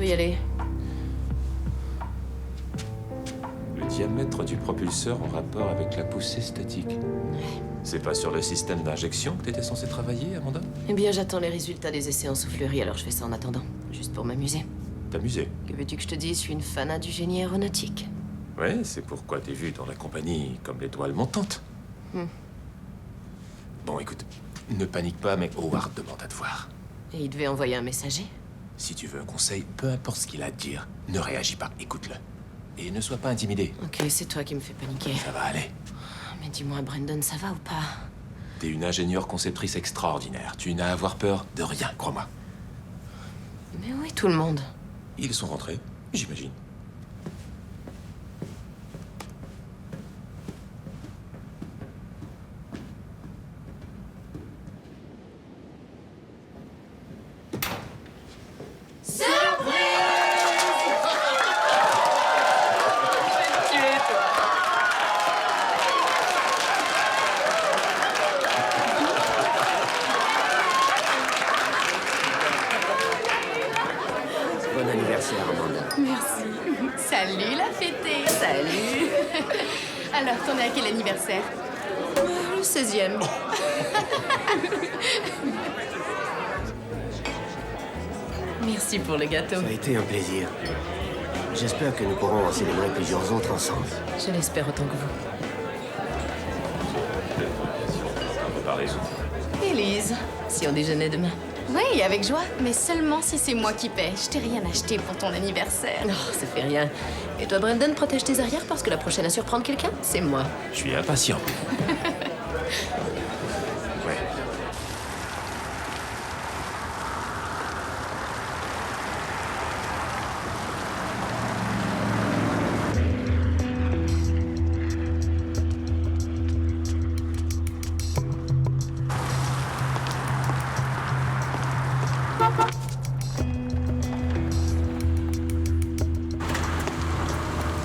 bientôt y aller. Le diamètre du propulseur en rapport avec la poussée statique. C'est pas sur le système d'injection que t'étais censé travailler, Amanda? Eh bien, j'attends les résultats des essais en soufflerie, alors je fais ça en attendant. Juste pour m'amuser. T'amuser? Que veux-tu que je te dise? Je suis une fanat du génie aéronautique. Ouais, c'est pourquoi t'es vu dans la compagnie comme l'étoile montante. Bon, écoute, ne panique pas, mais Howard demande à te voir. Et il devait envoyer un messager? Si tu veux un conseil, peu importe ce qu'il a à te dire, ne réagis pas, écoute-le. Et ne sois pas intimidé. Ok, c'est toi qui me fais paniquer. Ça va aller. Mais dis-moi, Brandon, ça va ou pas? T'es une ingénieure conceptrice extraordinaire. Tu n'as à avoir peur de rien, crois-moi. Mais où est tout le monde? Ils sont rentrés, j'imagine. Bon anniversaire, Amanda. Merci. Salut la fêtée. Salut! Alors, t'en es à quel anniversaire? Le 16e. Merci pour le gâteau. Ça a été un plaisir. J'espère que nous pourrons en célébrer plusieurs autres ensemble. Je l'espère autant que vous. Comparaison. Élise, si on déjeunait demain. Oui, avec joie. Mais seulement si c'est moi qui paie. Je t'ai rien acheté pour ton anniversaire. Non, ça fait rien. Et toi, Brandon, protège tes arrières parce que la prochaine à surprendre quelqu'un, c'est moi. Je suis impatient. Ouais.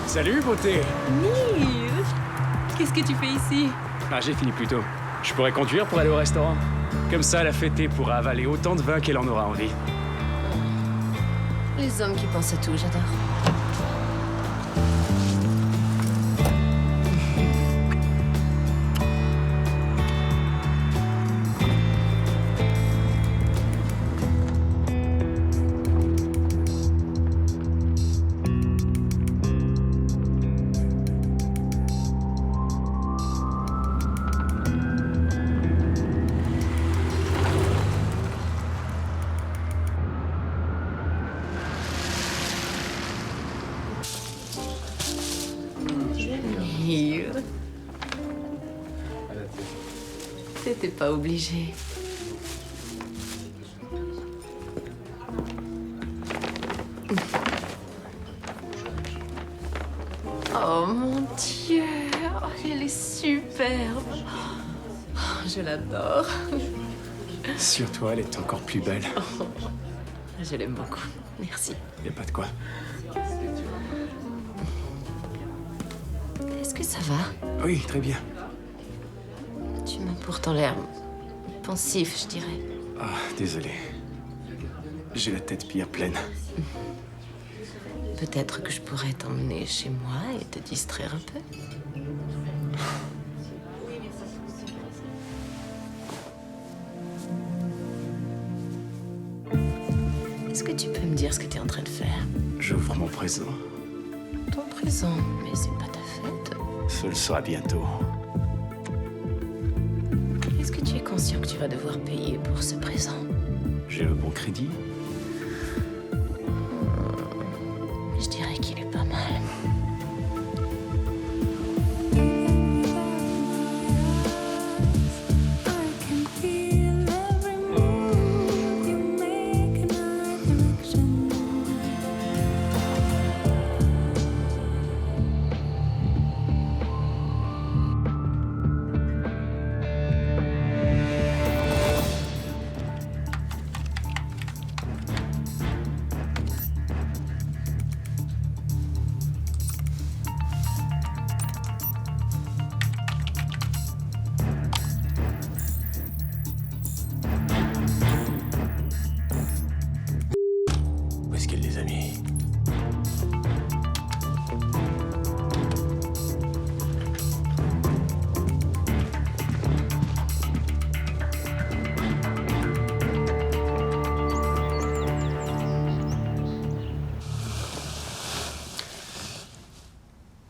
Salut, beauté. Neil, qu'est-ce que tu fais ici? Ah, j'ai fini plus tôt. Je pourrais conduire pour aller au restaurant. Comme ça, la fêtée pourra avaler autant de vin qu'elle en aura envie. Les hommes qui pensent à tout, j'adore. Neil. T'étais pas obligé. Oh mon Dieu, oh, elle est superbe. Oh, je l'adore. Sur toi, elle est encore plus belle. Je l'aime beaucoup. Merci. Y a pas de quoi. Est-ce que ça va? Oui, très bien. Tu m'as pourtant l'air pensif, je dirais. Ah, désolé. J'ai la tête bien pleine. Peut-être que je pourrais t'emmener chez moi et te distraire un peu. Est-ce que tu peux me dire ce que tu es en train de faire? J'ouvre mon présent. Ton présent, mais c'est pas ta fête. Ce le sera bientôt. Est-ce que tu es conscient que tu vas devoir payer pour ce présent? J'ai le bon crédit. Je dirais qu'il est pas mal.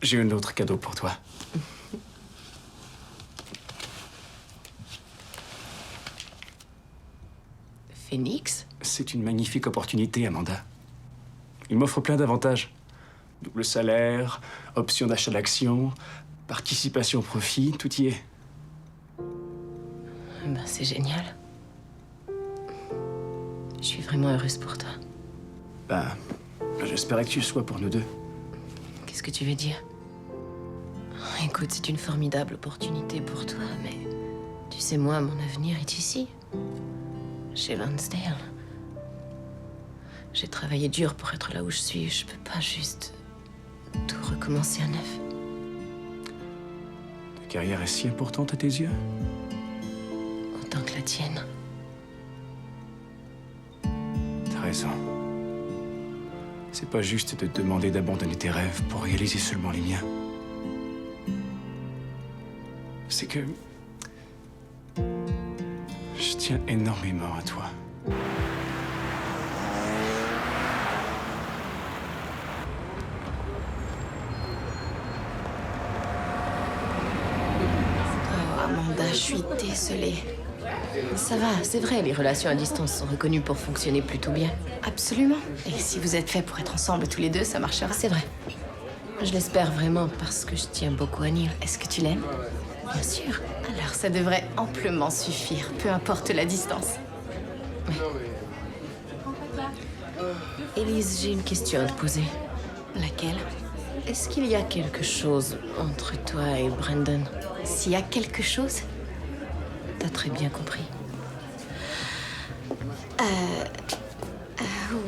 J'ai un autre cadeau pour toi. Phoenix? C'est une magnifique opportunité, Amanda. Il m'offre plein d'avantages. Double salaire, option d'achat d'actions, participation au profit, tout y est. Ben, c'est génial. Je suis vraiment heureuse pour toi. Ben, j'espérais que tu le sois pour nous deux. Qu'est-ce que tu veux dire? Écoute, c'est une formidable opportunité pour toi, mais tu sais, moi, mon avenir est ici, chez Lansdale. J'ai travaillé dur pour être là où je suis. Je peux pas juste tout recommencer à neuf. Ta carrière est si importante à tes yeux? Autant que la tienne. T'as raison. C'est pas juste de te demander d'abandonner tes rêves pour réaliser seulement les miens. C'est que... je tiens énormément à toi. Oh, Amanda, je suis désolée. Ça va, c'est vrai, les relations à distance sont reconnues pour fonctionner plutôt bien. Absolument. Et si vous êtes faits pour être ensemble tous les deux, ça marchera. C'est vrai. Je l'espère vraiment parce que je tiens beaucoup à Neil. Est-ce que tu l'aimes? Bien sûr. Alors ça devrait amplement suffire, peu importe la distance. Élise, j'ai une question à te poser. Laquelle? Est-ce qu'il y a quelque chose entre toi et Brandon? S'il y a quelque chose? T'as très bien compris.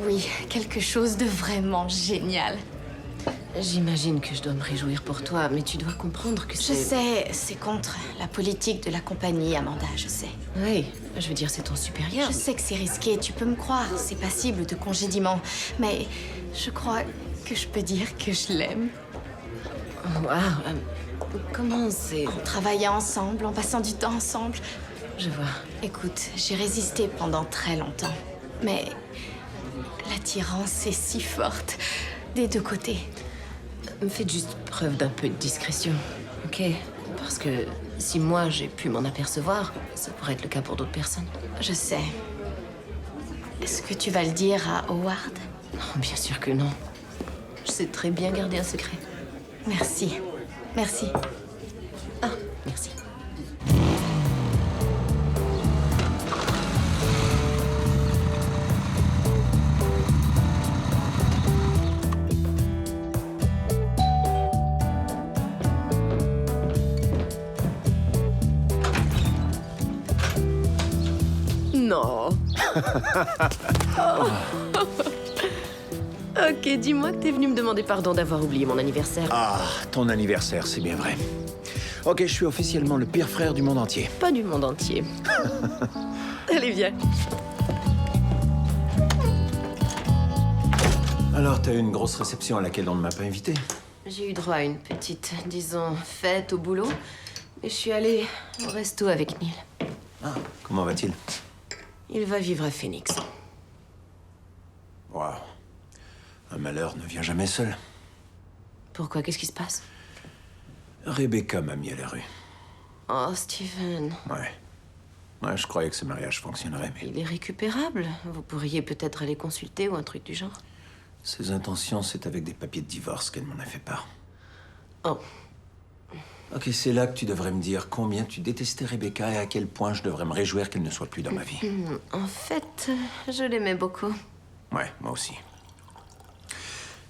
Oui, quelque chose de vraiment génial. J'imagine que je dois me réjouir pour toi, mais tu dois comprendre que Je c'est... sais, c'est contre la politique de la compagnie, Amanda, je sais. Oui, je veux dire, c'est ton supérieur. Je sais que c'est risqué, tu peux me croire, c'est passible de congédiement. Mais je crois que je peux dire que je l'aime. Waouh, comment c'est... En travaillant ensemble, en passant du temps ensemble. Je vois. Écoute, j'ai résisté pendant très longtemps. Mais l'attirance est si forte, des deux côtés. Faites juste preuve d'un peu de discrétion, ok? Parce que si moi j'ai pu m'en apercevoir, ça pourrait être le cas pour d'autres personnes. Je sais. Est-ce que tu vas le dire à Howard? Non, bien sûr que non. Je sais très bien garder un secret. Merci. Merci. Ah, merci. Non. Ok, dis-moi que t'es venu me demander pardon d'avoir oublié mon anniversaire. Ah, ton anniversaire, c'est bien vrai. Ok, je suis officiellement le pire frère du monde entier. Pas du monde entier. Allez, viens. Alors, t'as eu une grosse réception à laquelle on ne m'a pas invité? J'ai eu droit à une petite, disons, fête au boulot. Et je suis allée au resto avec Neil. Ah, comment va-t-il? Il va vivre à Phoenix. Waouh. Un malheur ne vient jamais seul. Pourquoi? Qu'est-ce qui se passe? Rebecca m'a mis à la rue. Oh, Steven. Ouais. Ouais, je croyais que ce mariage fonctionnerait, mais Il est récupérable. Vous pourriez peut-être aller consulter ou un truc du genre. ses intentions, c'est avec des papiers de divorce qu'elle m'en a fait part. Oh, Ok, c'est là que tu devrais me dire combien tu détestais Rebecca et à quel point je devrais me réjouir qu'elle ne soit plus dans ma vie. en fait, je l'aimais beaucoup. Ouais, moi aussi.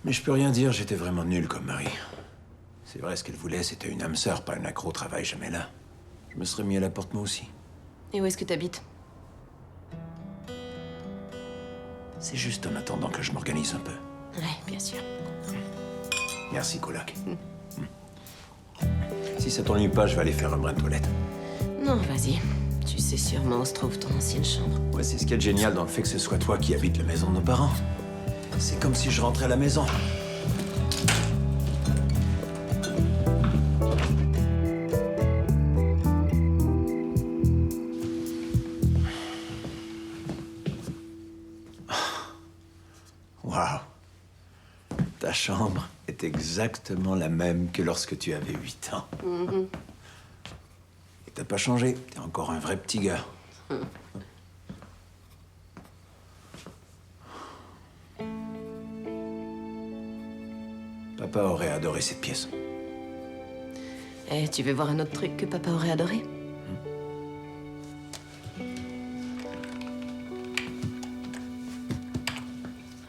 Mais je peux rien dire, j'étais vraiment nul comme mari. C'est vrai, ce qu'elle voulait, c'était une âme sœur, pas un accro au travail, jamais là. Je me serais mis à la porte moi aussi. Et où est-ce que t'habites? C'est juste en attendant que je m'organise un peu. Ouais, bien sûr. Merci, coloc. Si ça t'ennuie pas, je vais aller faire un brin de toilette. Non, vas-y. Tu sais sûrement où se trouve ton ancienne chambre. Ouais, c'est ce qui est génial dans le fait que ce soit toi qui habites la maison de nos parents. C'est comme si je rentrais à la maison. Waouh. T'as Ta chambre est exactement la même que lorsque tu avais 8 ans. Et t'as pas changé. T'es encore un vrai petit gars. Papa aurait adoré cette pièce. Eh, tu veux voir un autre truc que papa aurait adoré?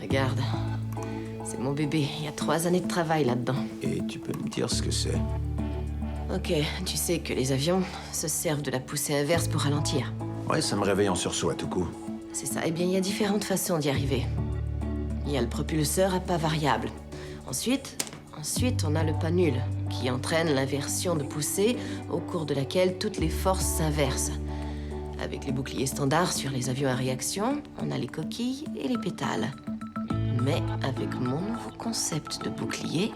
Regarde, c'est mon bébé. Il y a 3 années de travail là-dedans. Et tu peux me dire ce que c'est? Ok, tu sais que les avions se servent de la poussée inverse pour ralentir. Ouais, ça me réveille en sursaut à tout coup. C'est ça. Eh bien, il y a différentes façons d'y arriver. Il y a le propulseur à pas variable. Ensuite, on a le pas nul, qui entraîne l'inversion de poussée, au cours de laquelle toutes les forces s'inversent. Avec les boucliers standards sur les avions à réaction, on a les coquilles et les pétales. Mais avec mon nouveau concept de bouclier,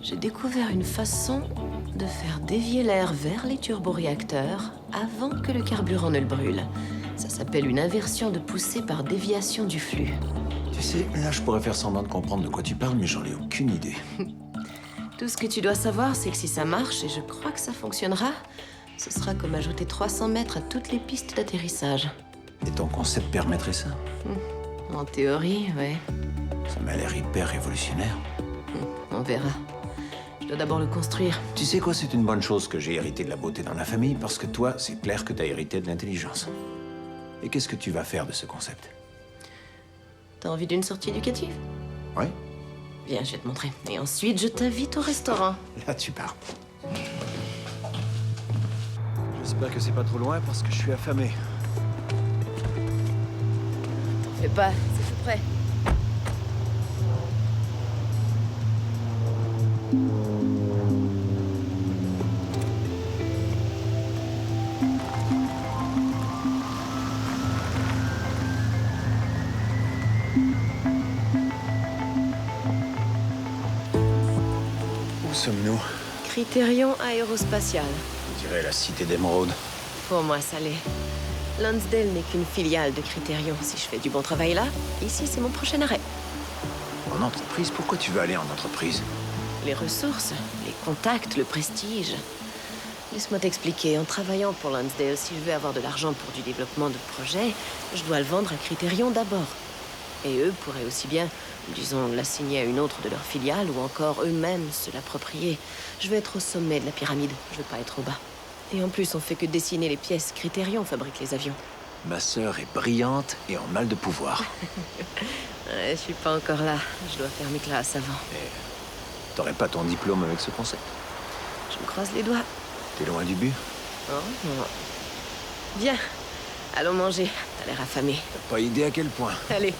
j'ai découvert une façon de faire dévier l'air vers les turboréacteurs avant que le carburant ne le brûle. Ça s'appelle une inversion de poussée par déviation du flux. Tu sais, là, je pourrais faire semblant de comprendre de quoi tu parles, mais j'en ai aucune idée. Tout ce que tu dois savoir, c'est que si ça marche, et je crois que ça fonctionnera, ce sera comme ajouter 300 mètres à toutes les pistes d'atterrissage. Et ton concept permettrait ça? En théorie, ouais. Ça m'a l'air hyper révolutionnaire. On verra. Je dois d'abord le construire. Tu sais quoi, c'est une bonne chose que j'ai hérité de la beauté dans la famille, parce que toi, c'est clair que t'as hérité de l'intelligence. Et qu'est-ce que tu vas faire de ce concept? T'as envie d'une sortie éducative? Ouais? Viens, je vais te montrer. Et ensuite, je t'invite au restaurant. Là, tu pars. J'espère que c'est pas trop loin, parce que je suis affamé. T'en fais pas, c'est tout près. Où sommes-nous? Critérion aérospatial. On dirait la cité d'émeraude. Pour moi, ça l'est. Lansdale n'est qu'une filiale de Critérion. Si je fais du bon travail là, ici, c'est mon prochain arrêt. En entreprise? Pourquoi tu veux aller en entreprise? Les ressources, les contacts, le prestige. Laisse-moi t'expliquer. En travaillant pour Lansdale, si je veux avoir de l'argent pour du développement de projet, je dois le vendre à Critérion d'abord. Et eux pourraient aussi bien, disons, l'assigner à une autre de leurs filiales ou encore eux-mêmes se l'approprier. Je veux être au sommet de la pyramide. Je veux pas être au bas. Et en plus, on fait que dessiner les pièces. Critérion fabrique les avions. Ma sœur est brillante et en mal de pouvoir. Ouais, je suis pas encore là. Je dois faire mes classes avant. T'aurais pas ton diplôme avec ce concept? Je me croise les doigts. T'es loin du but? Oh, non. Viens, allons manger. T'as l'air affamé. T'as pas idée à quel point. Allez.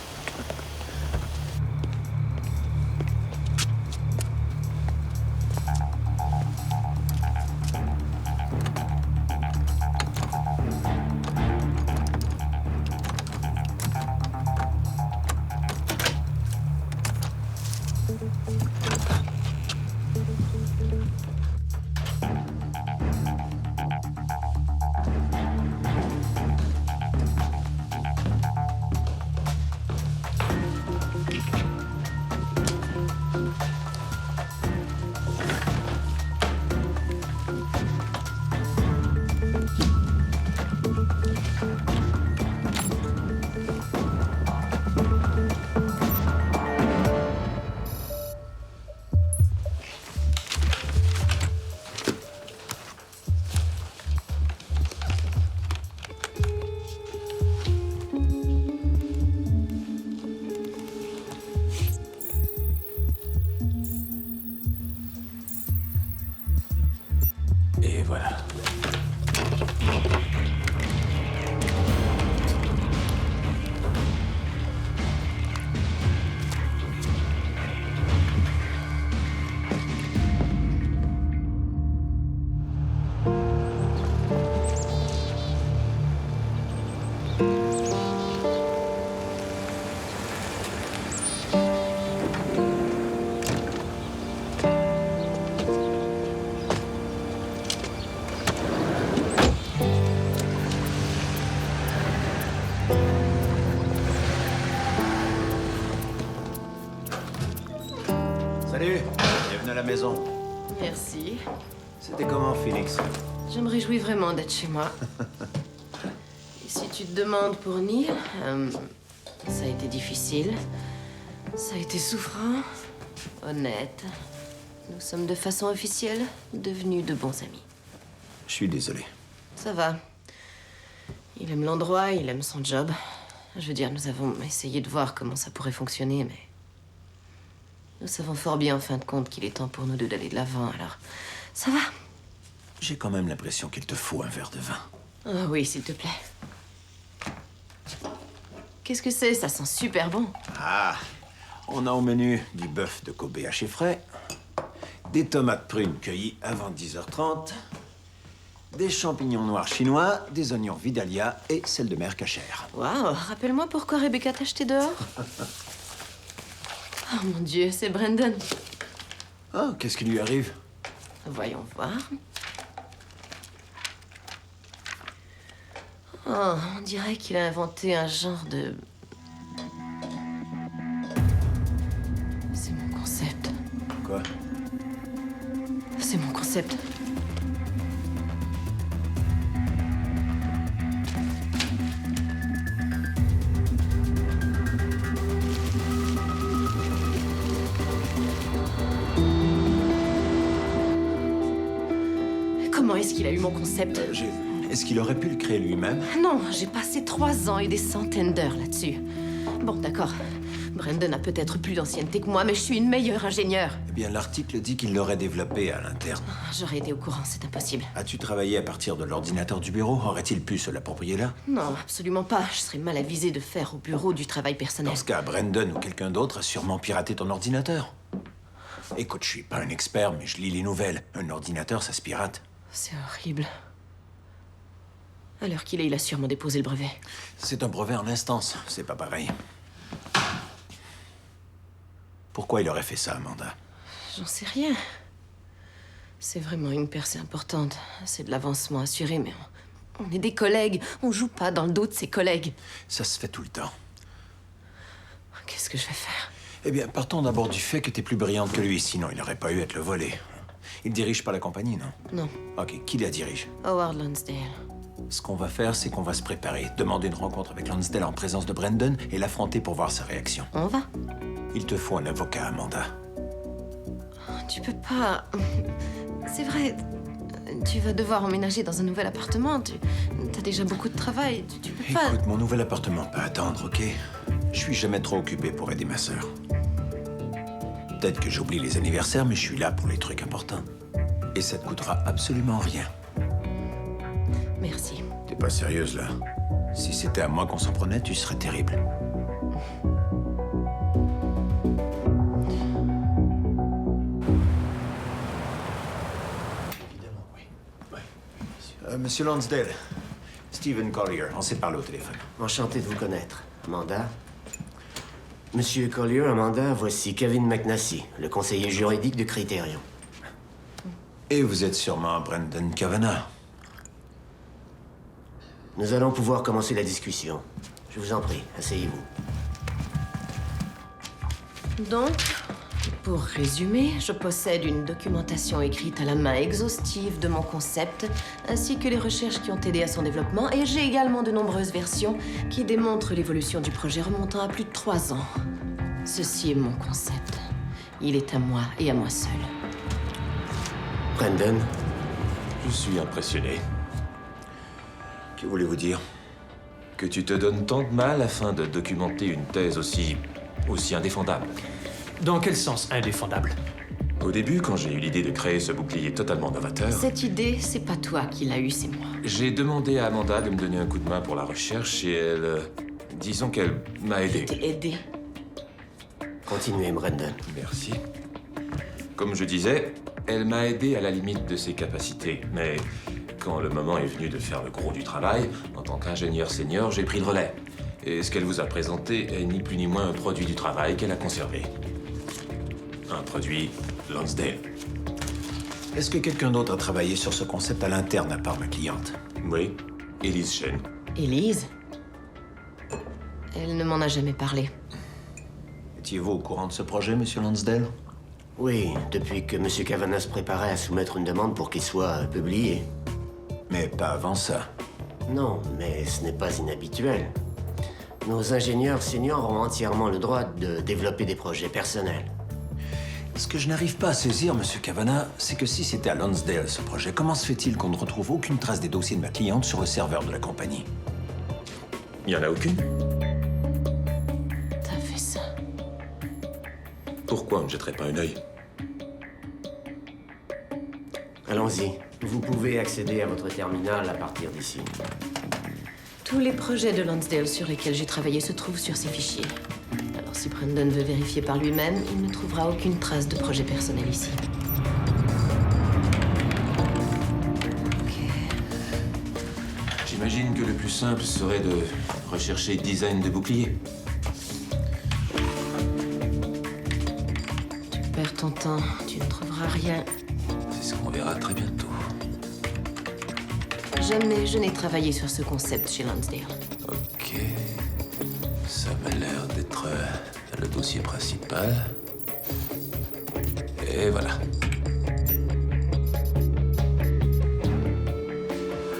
Salut, bienvenue à la maison. Merci. C'était comment, Phoenix? Je me réjouis vraiment d'être chez moi. Et si tu te demandes pour Neil, ça a été difficile. Ça a été souffrant, honnête. Nous sommes de façon officielle devenus de bons amis. Je suis désolé. Ça va. Il aime l'endroit, il aime son job. Je veux dire, nous avons essayé de voir comment ça pourrait fonctionner, mais... Nous savons fort bien, en fin de compte, qu'il est temps pour nous deux d'aller de l'avant, alors... Ça va. J'ai quand même l'impression qu'il te faut un verre de vin. Ah oui, s'il te plaît. Qu'est-ce que c'est? Ça sent super bon. Ah, on a au menu du bœuf de Kobe haché frais, des tomates prunes cueillies avant 10h30, des champignons noirs chinois, des oignons Vidalia et sel de mer cachère. Waouh, rappelle-moi pourquoi Rebecca t'a acheté dehors. Oh mon Dieu, c'est Brandon. Oh, qu'est-ce qui lui arrive? Voyons voir. Oh, on dirait qu'il a inventé un genre de... C'est mon concept. Quoi? C'est mon concept. Comment est-ce qu'il a eu mon concept? Est-ce qu'il aurait pu le créer lui-même? Non, j'ai passé 3 ans et des centaines d'heures là-dessus. Bon, d'accord. Brandon a peut-être plus d'ancienneté que moi, mais je suis une meilleure ingénieure. Eh bien, l'article dit qu'il l'aurait développé à l'interne. J'aurais été au courant, c'est impossible. As-tu travaillé à partir de l'ordinateur du bureau? Aurait-il pu se l'approprier là? Non, absolument pas. Je serais mal avisée de faire au bureau du travail personnel. Dans ce cas, Brandon ou quelqu'un d'autre a sûrement piraté ton ordinateur. Écoute, je suis pas un expert, mais je lis les nouvelles. Un ordinateur, ça se pirate. C'est horrible. À l'heure qu'il est, il a sûrement déposé le brevet. C'est un brevet en instance, c'est pas pareil. Pourquoi il aurait fait ça, Amanda? J'en sais rien. C'est vraiment une percée importante. C'est de l'avancement assuré, mais on est des collègues. On joue pas dans le dos de ses collègues. Ça se fait tout le temps. Qu'est-ce que je vais faire? Eh bien, partons d'abord du fait que t'es plus brillante que lui, sinon il n'aurait pas eu à te le voler. Il dirige pas la compagnie, non? Non. Ok, qui la dirige? Howard Lonsdale. Ce qu'on va faire, c'est qu'on va se préparer, demander une rencontre avec Lonsdale en présence de Brandon et l'affronter pour voir sa réaction. On va? Il te faut un avocat, Amanda. Tu peux pas... C'est vrai, tu vas devoir emménager dans un nouvel appartement. T'as déjà beaucoup de travail. Tu peux pas... Écoute, mon nouvel appartement peut attendre, ok? Je suis jamais trop occupé pour aider ma sœur. Peut-être que j'oublie les anniversaires, mais je suis là pour les trucs importants. Et ça te coûtera absolument rien. Merci. T'es pas sérieuse, là? Si c'était à moi qu'on s'en prenait, tu serais terrible. Évidemment, oui. Monsieur Lonsdale, Stephen Collier, on s'est parlé au téléphone. Enchanté de vous connaître. Amanda? Monsieur Collier, Amanda, voici Kevin McNassie, le conseiller juridique de Criterion. Et vous êtes sûrement Brandon Kavanagh. Nous allons pouvoir commencer la discussion. Je vous en prie, asseyez-vous. Donc, pour résumer, je possède une documentation écrite à la main exhaustive de mon concept, ainsi que les recherches qui ont aidé à son développement, et j'ai également de nombreuses versions qui démontrent l'évolution du projet remontant à plus de 3 ans. Ceci est mon concept. Il est à moi et à moi seul. Brandon? Je suis impressionné. Que voulez-vous dire? Que tu te donnes tant de mal afin de documenter une thèse aussi indéfendable. Dans quel sens indéfendable? Au début, quand j'ai eu l'idée de créer ce bouclier totalement novateur, Cette idée, c'est pas toi qui l'as eue, c'est moi. j'ai demandé à Amanda de me donner un coup de main pour la recherche et elle... disons qu'elle m'a aidé. T'es aidé. Continuez, Brandon. Merci. Comme je disais, elle m'a aidé à la limite de ses capacités, mais quand le moment est venu de faire le gros du travail, en tant qu'ingénieur senior, j'ai pris le relais. Et ce qu'elle vous a présenté est ni plus ni moins un produit du travail qu'elle a conservé. Un produit Lonsdale. Est-ce que quelqu'un d'autre a travaillé sur ce concept à l'interne à part ma cliente? Oui, Elise Shen. Élise? Elle ne m'en a jamais parlé. Étiez-vous au courant de ce projet, monsieur Lonsdale? Oui, depuis que M. Kavanagh se préparait à soumettre une demande pour qu'il soit publié. Mais pas avant ça. Non, mais ce n'est pas inhabituel. Nos ingénieurs seniors ont entièrement le droit de développer des projets personnels. Ce que je n'arrive pas à saisir, Monsieur Kavanagh, c'est que si c'était à Lonsdale, ce projet, comment se fait-il qu'on ne retrouve aucune trace des dossiers de ma cliente sur le serveur de la compagnie? Il n'y en a aucune. T'as fait ça. Pourquoi on ne jetterait pas un œil? Allons-y. Vous pouvez accéder à votre terminal à partir d'ici. Tous les projets de Lonsdale sur lesquels j'ai travaillé se trouvent sur ces fichiers. Alors si Brandon veut vérifier par lui-même, il ne trouvera aucune trace de projet personnel ici. J'imagine que le plus simple serait de rechercher design de bouclier. Tu perds ton temps, tu ne trouveras rien. C'est ce qu'on verra très bientôt. Jamais je n'ai travaillé sur ce concept chez Lonsdale. Ok. Ça m'a l'air d'être le dossier principal. Et voilà.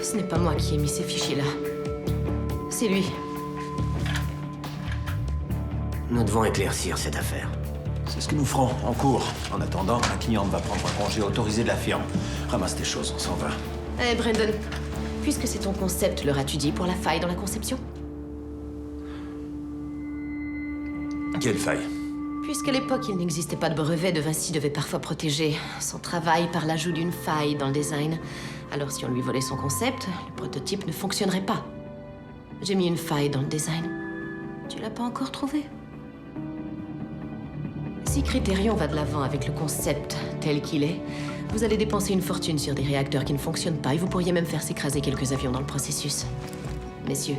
Ce n'est pas moi qui ai mis ces fichiers-là. C'est lui. Nous devons éclaircir cette affaire. C'est ce que nous ferons en cours. En attendant, ma cliente va prendre un congé autorisé de la firme. Ramasse tes choses, on s'en va. Eh, Brandon, puisque c'est ton concept, leur as-tu dit pour la faille dans la conception? Quelle faille? Puisqu'à l'époque, il n'existait pas de brevet, De Vinci devait parfois protéger son travail par l'ajout d'une faille dans le design. Alors si on lui volait son concept, le prototype ne fonctionnerait pas. J'ai mis une faille dans le design. Tu l'as pas encore trouvé? Si Criterion va de l'avant avec le concept tel qu'il est, vous allez dépenser une fortune sur des réacteurs qui ne fonctionnent pas et vous pourriez même faire s'écraser quelques avions dans le processus. Messieurs.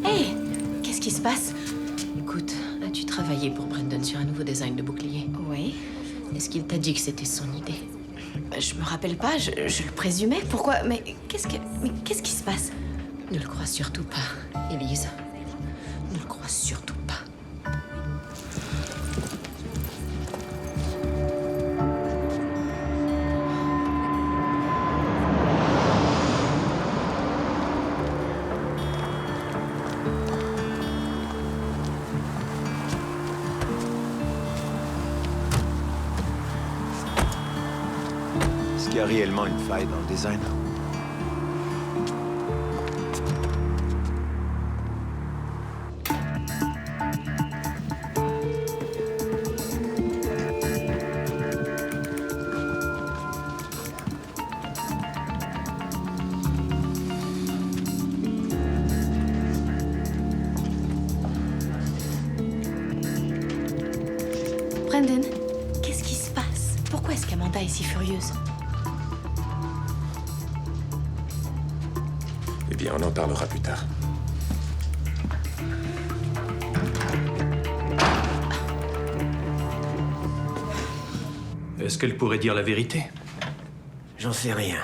Hey, qu'est-ce qui se passe? Écoute, as-tu travaillé pour Brandon sur un nouveau design de bouclier? Oui. Est-ce qu'il t'a dit que c'était son idée? Je me rappelle pas, je le présumais. Pourquoi? Mais qu'est-ce qui se passe? Ne le crois surtout pas, Élise. Ne le crois surtout pas. Est-ce qu'il y a réellement une faille dans le design? Brandon, qu'est-ce qui se passe? Pourquoi est-ce qu'Amanda est si furieuse? Eh bien, on en parlera plus tard. Est-ce qu'elle pourrait dire la vérité? J'en sais rien.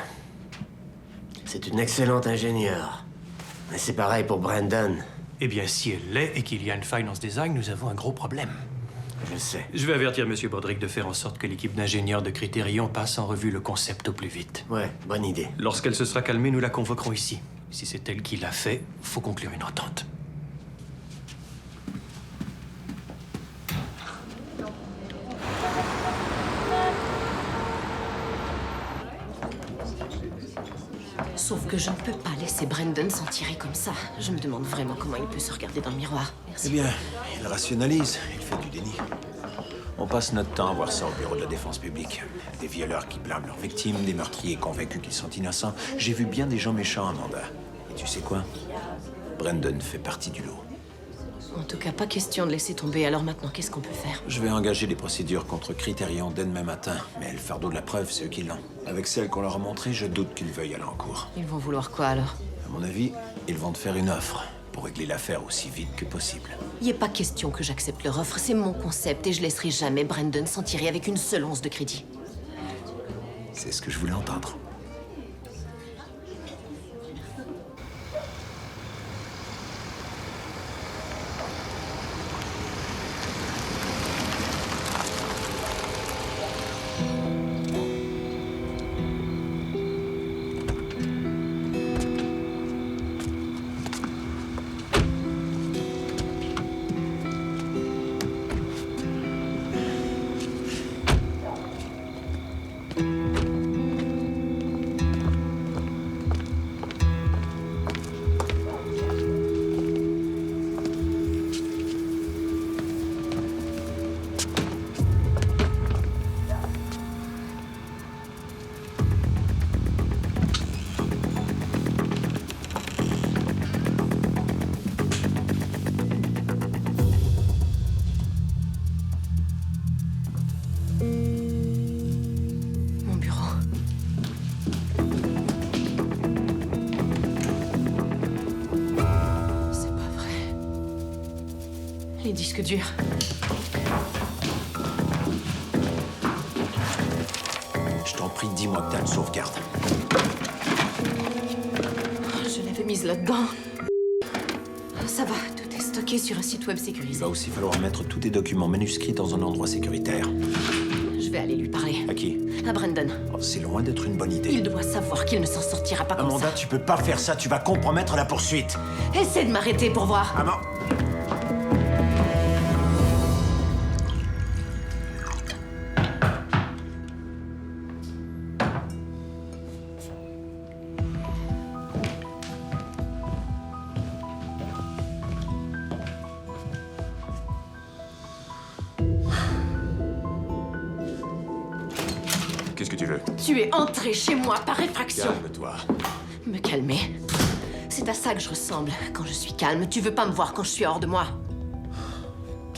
C'est une excellente ingénieure. Mais c'est pareil pour Brandon. Eh bien, si elle l'est et qu'il y a une faille dans ce design, nous avons un gros problème. Je sais. Je vais avertir M. Broderick de faire en sorte que l'équipe d'ingénieurs de Criterion passe en revue le concept au plus vite. Ouais, bonne idée. Lorsqu'elle se sera calmée, nous la convoquerons ici. Si c'est elle qui l'a fait, faut conclure une entente. Sauf que je ne peux pas laisser Brandon s'en tirer comme ça. Je me demande vraiment comment il peut se regarder dans le miroir. Eh Merci. bien, il rationalise, il fait du déni. On passe notre temps à voir ça au bureau de la défense publique. Des violeurs qui blâment leurs victimes, des meurtriers convaincus qu'ils sont innocents. J'ai vu bien des gens méchants, Amanda. Et tu sais quoi? Brandon fait partie du lot. En tout cas, pas question de laisser tomber. Alors maintenant, qu'est-ce qu'on peut faire? Je vais engager des procédures contre Criterion dès demain matin. Mais le fardeau de la preuve, c'est eux qui l'ont. Avec celle qu'on leur a montrée, je doute qu'ils veuillent aller en cours. Ils vont vouloir quoi alors? À mon avis, ils vont te faire une offre. pour régler l'affaire aussi vite que possible. Il n'est pas question que j'accepte leur offre, c'est mon concept et je laisserai jamais Brandon s'en tirer avec une seule once de crédit. C'est ce que je voulais entendre. Mon bureau. C'est pas vrai. Les disques durs. Je t'en prie, dis-moi que t'as une sauvegarde. Je l'avais mise là-dedans. Ça va, tout est stocké sur un site web Il sécurisé. va aussi falloir mettre tous tes documents manuscrits dans un endroit sécuritaire. Je vais aller lui parler. À qui? À Brandon. Oh, c'est loin d'être une bonne idée. Il doit savoir qu'il ne s'en sortira pas comme Amanda, ça. tu peux pas faire ça, tu vas compromettre la poursuite. Essaie de m'arrêter pour voir. Maman. Qu'est-ce que tu veux? Tu es entré chez moi par effraction. Calme-toi. Me calmer. C'est à ça que je ressemble quand je suis calme. Tu veux pas me voir quand je suis hors de moi.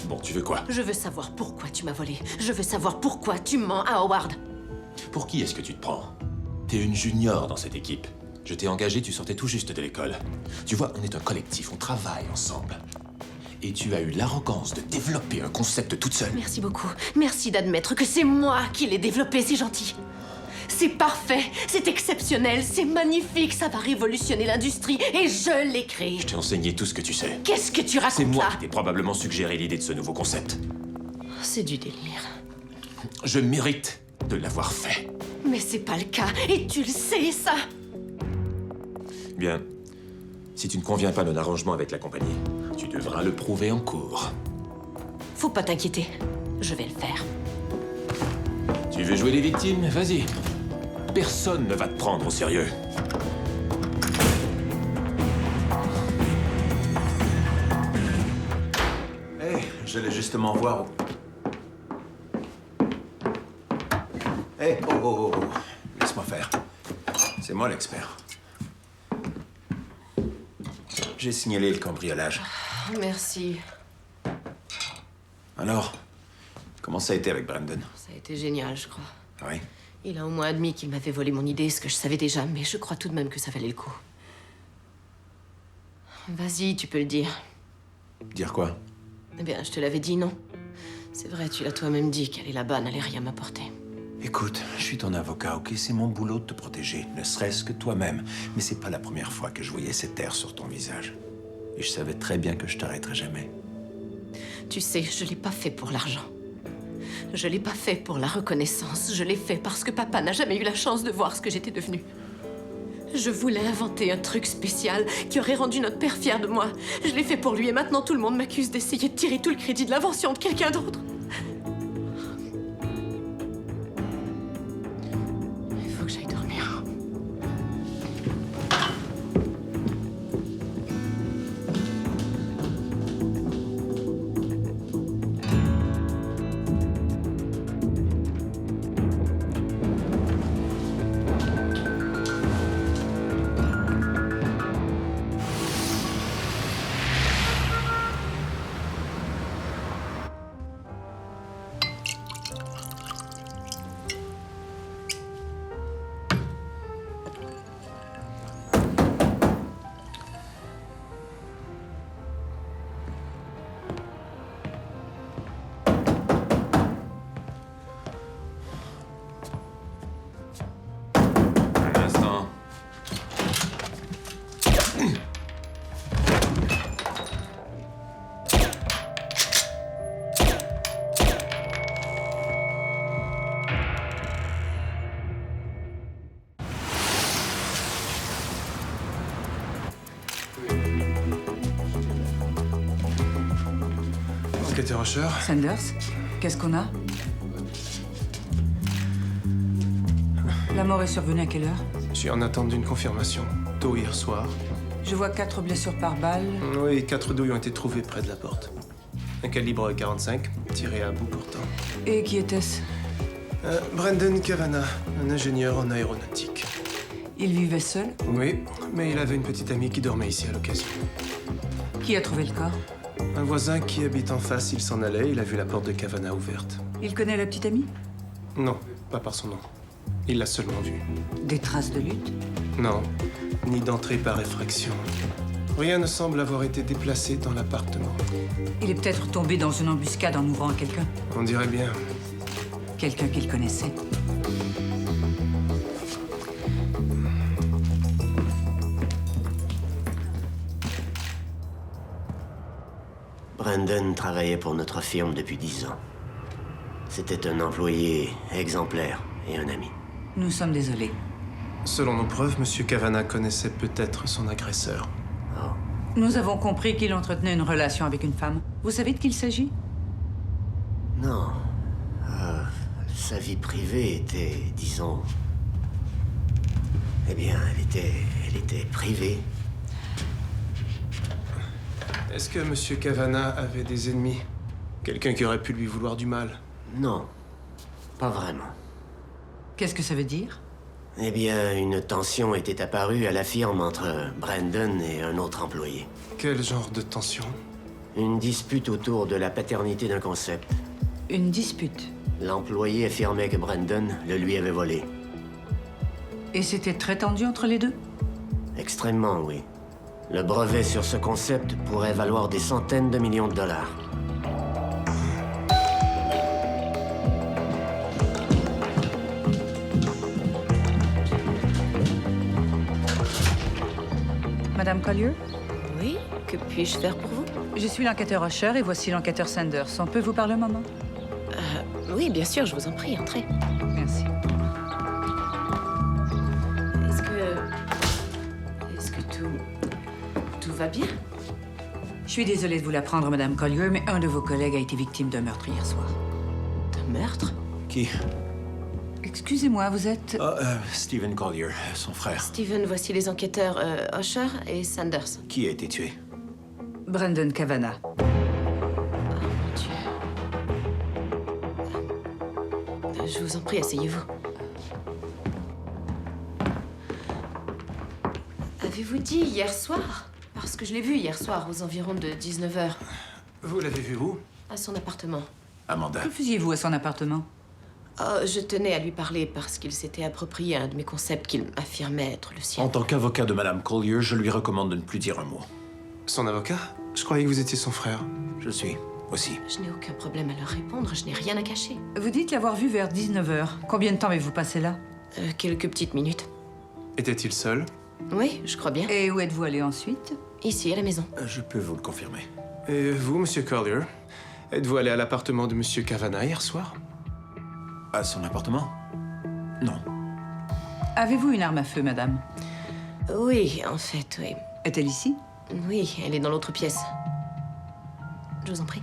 Bon, tu veux quoi? Je veux savoir pourquoi tu m'as volé. Je veux savoir pourquoi tu mens à Howard. Pour qui est-ce que tu te prends? T'es une junior dans cette équipe. Je t'ai engagé, tu sortais tout juste de l'école. Tu vois, on est un collectif, on travaille ensemble. Et tu as eu l'arrogance de développer un concept toute seule. Merci beaucoup. Merci d'admettre que c'est moi qui l'ai développé, c'est gentil. C'est parfait, c'est exceptionnel, c'est magnifique, ça va révolutionner l'industrie et je l'ai créé. Je t'ai enseigné tout ce que tu sais. Qu'est-ce que tu racontes C'est moi là? qui t'ai probablement suggéré l'idée de ce nouveau concept. C'est du délire. Je mérite de l'avoir fait. Mais c'est pas le cas, et tu le sais, ça. Bien. Si tu ne conviens pas d'un arrangement avec la compagnie, tu devras le prouver en cours. Faut pas t'inquiéter, je vais le faire. Tu veux jouer les victimes? Vas-y. Personne ne va te prendre au sérieux. Hé, j'allais justement voir où... Hé, oh, oh, oh, oh. Laisse-moi faire. C'est moi l'expert. J'ai signalé le cambriolage. Merci. Alors, comment ça a été avec Brandon? Ça a été génial, je crois. Oui. Il a au moins admis qu'il m'avait volé mon idée, ce que je savais déjà, mais je crois tout de même que ça valait le coup. Vas-y, tu peux le dire. Dire quoi? Eh bien, je te l'avais dit, non? C'est vrai, tu l'as toi-même dit qu'aller là-bas n'allait rien m'apporter. Écoute, je suis ton avocat, ok? C'est mon boulot de te protéger, ne serait-ce que toi-même. Mais c'est pas la première fois que je voyais cet air sur ton visage. Et je savais très bien que je t'arrêterais jamais. Tu sais, je l'ai pas fait pour l'argent. Je l'ai pas fait pour la reconnaissance. Je l'ai fait parce que papa n'a jamais eu la chance de voir ce que j'étais devenue. Je voulais inventer un truc spécial qui aurait rendu notre père fier de moi. Je l'ai fait pour lui et maintenant tout le monde m'accuse d'essayer de tirer tout le crédit de l'invention de quelqu'un d'autre. Il faut que j'aille dormir. L'enquêteur Usher. Sanders, qu'est-ce qu'on a? La mort est survenue à quelle heure? Je suis en attente d'une confirmation. Tôt hier soir. Je vois 4 blessures par balle. Oui, 4 douilles ont été trouvées près de la porte. Un calibre 45, tiré à bout portant. Et qui était-ce? Brendan Kavanagh, un ingénieur en aéronautique. Il vivait seul? Oui, mais il avait une petite amie qui dormait ici à l'occasion. Qui a trouvé le corps? Un voisin qui habite en face, il s'en allait, il a vu la porte de Kavanagh ouverte. Il connaît la petite amie? Non, pas par son nom. Il l'a seulement vue. Des traces de lutte? Non, ni d'entrée par effraction. Rien ne semble avoir été déplacé dans l'appartement. Il est peut-être tombé dans une embuscade en ouvrant à quelqu'un. On dirait bien. Quelqu'un qu'il connaissait. Brendan travaillait pour notre firme depuis 10 ans. C'était un employé exemplaire et un ami. Nous sommes désolés. Selon nos preuves, M. Kavanagh connaissait peut-être son agresseur. Nous avons compris qu'il entretenait une relation avec une femme. Vous savez de qui il s'agit? Non. Sa vie privée était, disons... Eh bien, elle était privée. Est-ce que M. Kavanagh avait des ennemis? Quelqu'un qui aurait pu lui vouloir du mal? Non, pas vraiment. Qu'est-ce que ça veut dire? Eh bien, une tension était apparue à la firme entre Brendan et un autre employé. Quel genre de tension? Une dispute autour de la paternité d'un concept. Une dispute. L'employé affirmait que Brendan le lui avait volé. Et c'était très tendu entre les deux? Extrêmement, oui. Le brevet sur ce concept pourrait valoir des centaines de millions de dollars. Madame Collier? Oui, que puis-je faire pour vous? Je suis l'enquêteur Usher et voici l'enquêteur Sanders. On peut vous parler un moment? Oui, bien sûr, je vous en prie, entrez. Merci. Est-ce que tout va bien? Je suis désolée de vous l'apprendre, Madame Collier, mais un de vos collègues a été victime d'un meurtre hier soir. D'un meurtre? Qui? Excusez-moi, vous êtes... Stephen Collier, son frère. Steven, voici les enquêteurs Usher et Sanders. Qui a été tué? Brendan Kavanagh. Je vous en prie, asseyez-vous. Avez-vous dit hier soir? Parce que je l'ai vu hier soir, aux environs de 19h. Vous l'avez vu où? À son appartement. Amanda. Que faisiez-vous à son appartement? Oh, je tenais à lui parler parce qu'il s'était approprié un de mes concepts qu'il affirmait être le sien. En tant qu'avocat de Madame Collier, je lui recommande de ne plus dire un mot. Son avocat? Je croyais que vous étiez son frère. Je suis aussi. Je n'ai aucun problème à leur répondre, je n'ai rien à cacher. Vous dites l'avoir vu vers 19h. Combien de temps avez-vous passé là? Quelques petites minutes. Était-il seul? Oui, je crois bien. Et où êtes-vous allé ensuite? Ici, à la maison. Je peux vous le confirmer. Et vous, Monsieur Collier, êtes-vous allé à l'appartement de Monsieur Kavanagh hier soir? À son appartement? Non. Avez-vous une arme à feu, madame? Oui, en fait, oui. Est-elle ici? Oui, elle est dans l'autre pièce. Je vous en prie.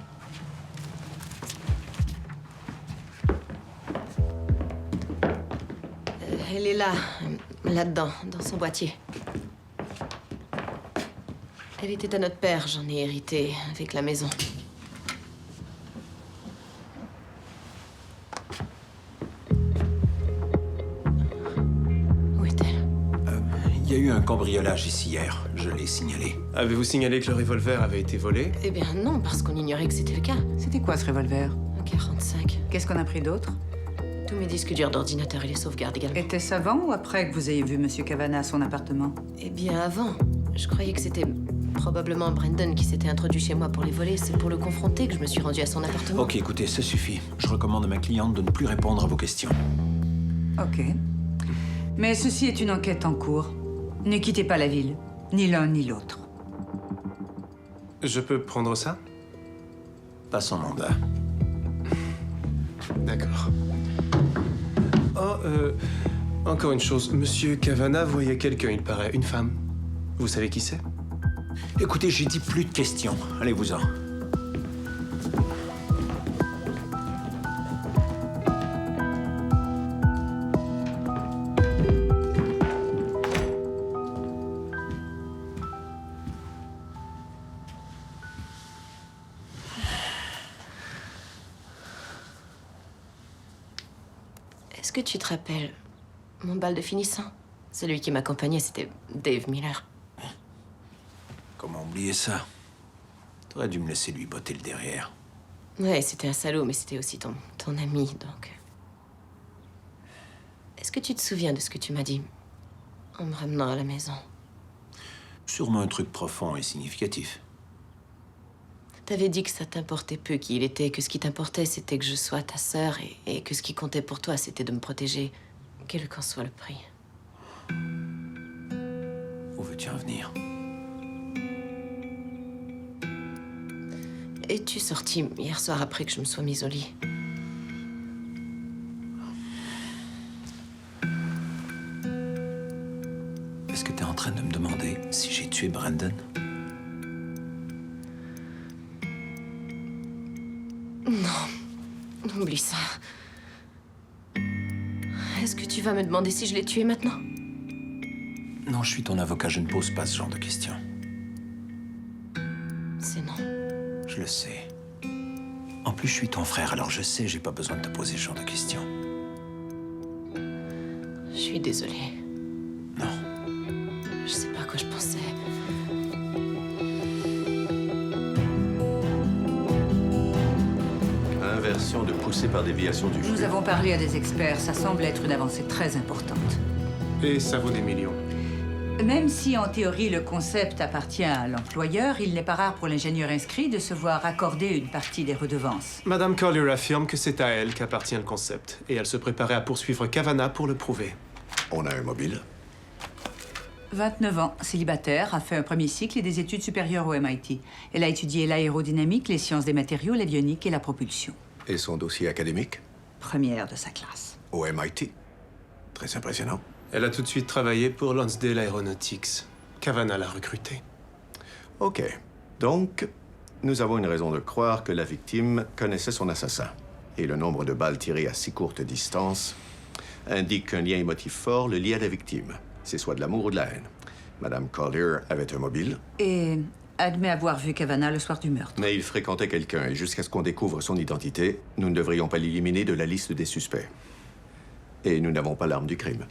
Elle est là, là-dedans, dans son boîtier. Elle était à notre père, j'en ai hérité avec la maison. Où est-elle? Il y a eu un cambriolage ici hier. Je l'ai signalé. Avez-vous signalé que le revolver avait été volé? Eh bien non, parce qu'on ignorait que c'était le cas. C'était quoi ce revolver? Un 45. Qu'est-ce qu'on a pris d'autre? Tous mes disques durs d'ordinateur et les sauvegardes également. Était-ce avant ou après que vous ayez vu Monsieur Kavanagh à son appartement? Eh bien avant. Je croyais que c'était probablement Brendan qui s'était introduit chez moi pour les voler. C'est pour le confronter que je me suis rendue à son appartement. Ok, écoutez, ça suffit. Je recommande à ma cliente de ne plus répondre à vos questions. Ok. Mais ceci est une enquête en cours. Ne quittez pas la ville. Ni l'un ni l'autre. Je peux prendre ça? Pas son mandat. D'accord. Oh, encore une chose. Monsieur Kavanagh voyait quelqu'un, il paraît. Une femme. Vous savez qui c'est? Écoutez, j'ai dit plus de questions. Allez-vous-en. Est-ce que tu te rappelles mon bal de finissant? Celui qui m'accompagnait, c'était Dave Miller. Comment oublier ça? T'aurais dû me laisser lui botter le derrière. Ouais, c'était un salaud, mais c'était aussi ton ami, donc... Est-ce que tu te souviens de ce que tu m'as dit en me ramenant à la maison? Sûrement un truc profond et significatif. T'avais dit que ça t'importait peu qui il était, que ce qui t'importait, c'était que je sois ta sœur, et que ce qui comptait pour toi, c'était de me protéger, quel qu'en soit le prix. Où veux-tu en venir? Es-tu sorti hier soir après que je me sois mise au lit? Est-ce que t'es en train de me demander si j'ai tué Brandon? Non, oublie ça. Est-ce que tu vas me demander si je l'ai tué maintenant? Non, je suis ton avocat, je ne pose pas ce genre de questions. C'est non. Je le sais. En plus, je suis ton frère, alors je sais, j'ai pas besoin de te poser ce genre de questions. Je suis désolée. Non. Je sais pas à quoi je pensais. Inversion de poussée par déviation du flux. Nous avons parlé à des experts, ça semble être une avancée très importante. Et ça vaut des millions. Même si en théorie le concept appartient à l'employeur, il n'est pas rare pour l'ingénieur inscrit de se voir accorder une partie des redevances. Madame Collier affirme que c'est à elle qu'appartient le concept, et elle se préparait à poursuivre Kavanagh pour le prouver. On a un mobile. 29 ans, célibataire, a fait un premier cycle et des études supérieures au MIT. Elle a étudié l'aérodynamique, les sciences des matériaux, l'avionique et la propulsion. Et son dossier académique? Première de sa classe. Au MIT. Très impressionnant. Elle a tout de suite travaillé pour Lonsdale Aeronautics. Kavanagh l'a recrutée. OK. Donc, nous avons une raison de croire que la victime connaissait son assassin. Et le nombre de balles tirées à si courte distance indique qu'un lien émotif fort le lie à la victime. C'est soit de l'amour ou de la haine. Madame Collier avait un mobile. Et admet avoir vu Kavanagh le soir du meurtre. Mais il fréquentait quelqu'un, et jusqu'à ce qu'on découvre son identité, nous ne devrions pas l'éliminer de la liste des suspects. Et nous n'avons pas l'arme du crime.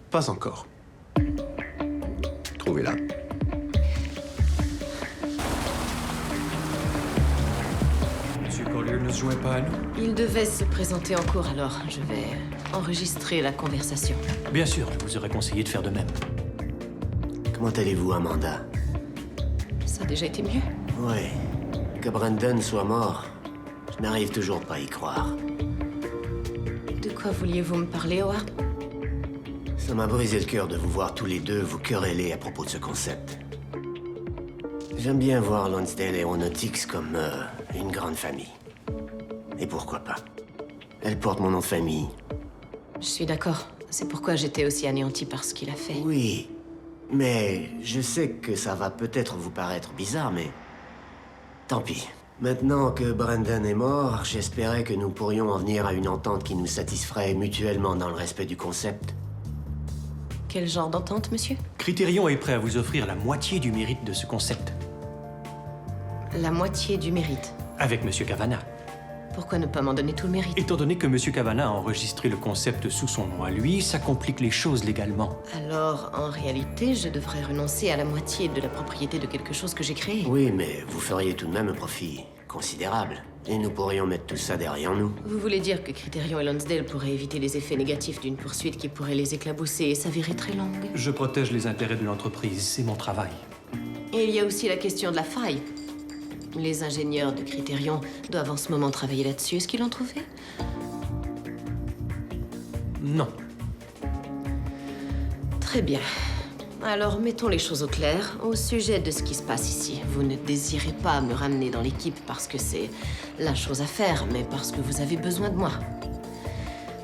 Pas encore. Trouvez-la. Monsieur Collier ne se joint pas à nous? Il devait se présenter en cours, alors je vais enregistrer la conversation. Bien sûr, je vous aurais conseillé de faire de même. Comment allez-vous, Amanda? Ça a déjà été mieux. Oui. Que Brandon soit mort, je n'arrive toujours pas à y croire. De quoi vouliez-vous me parler, Howard? Ça m'a brisé le cœur de vous voir tous les deux vous quereller à propos de ce concept. J'aime bien voir Lonsdale Aeronautics comme une grande famille. Et pourquoi pas? Elle porte mon nom de famille. Je suis d'accord. C'est pourquoi j'étais aussi anéantie par ce qu'il a fait. Oui, mais je sais que ça va peut-être vous paraître bizarre, mais... Tant pis. Maintenant que Brandon est mort, j'espérais que nous pourrions en venir à une entente qui nous satisferait mutuellement dans le respect du concept. Quel genre d'entente, monsieur? Criterion est prêt à vous offrir la moitié du mérite de ce concept. La moitié du mérite. Avec Monsieur Kavanagh. Pourquoi ne pas m'en donner tout le mérite? Étant donné que Monsieur Kavanagh a enregistré le concept sous son nom à lui, ça complique les choses légalement. Alors, en réalité, je devrais renoncer à la moitié de la propriété de quelque chose que j'ai créé. Oui, mais vous feriez tout de même un profit considérable. Et nous pourrions mettre tout ça derrière nous. Vous voulez dire que Criterion et Lonsdale pourraient éviter les effets négatifs d'une poursuite qui pourrait les éclabousser et s'avérer très longue? Je protège les intérêts de l'entreprise, c'est mon travail. Et il y a aussi la question de la faille. Les ingénieurs de Criterion doivent en ce moment travailler là-dessus. Est-ce qu'ils l'ont trouvé? Non. Très bien. Alors, mettons les choses au clair. Au sujet de ce qui se passe ici, vous ne désirez pas me ramener dans l'équipe parce que c'est la chose à faire, mais parce que vous avez besoin de moi.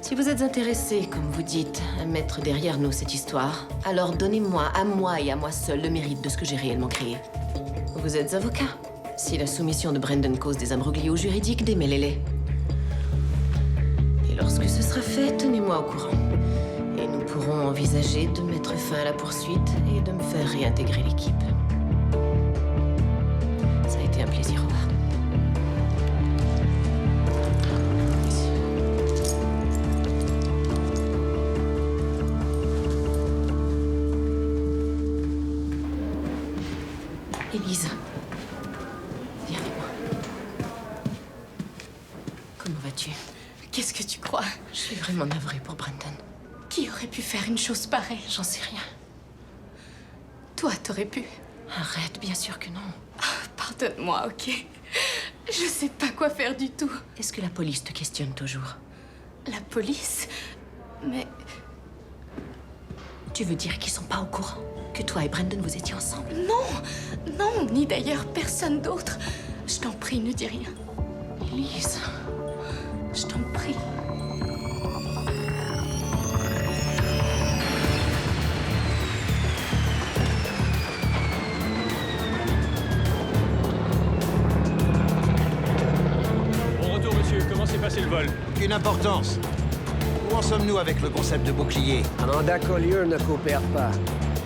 Si vous êtes intéressé, comme vous dites, à mettre derrière nous cette histoire, alors donnez-moi, à moi et à moi seul, le mérite de ce que j'ai réellement créé. Vous êtes avocat. Si la soumission de Brandon cause des imbroglios juridiques, démêlez-les. Et lorsque ce sera fait, tenez-moi au courant. Et nous pourrons envisager de mettre fin à la poursuite et de me faire réintégrer l'équipe. Ça a été un plaisir, Howard. Comment vas-tu? Qu'est-ce que tu crois? Je suis vraiment navrée pour Brandon. Qui aurait pu faire une chose pareille? J'en sais rien. Toi, t'aurais pu. Arrête, bien sûr que non. Pardonne-moi, ok? Je sais pas quoi faire du tout. Est-ce que la police te questionne toujours? La police? Mais Tu veux dire qu'ils sont pas au courant? Que toi et Brandon vous étiez ensemble? non! Non, ni d'ailleurs personne d'autre. Je t'en prie, ne dis rien. Elise. Je t'en prie. Bon retour, monsieur. Comment s'est passé le vol? Aucune importance. Où en sommes-nous avec le concept de bouclier? Amanda Collier ne coopère pas.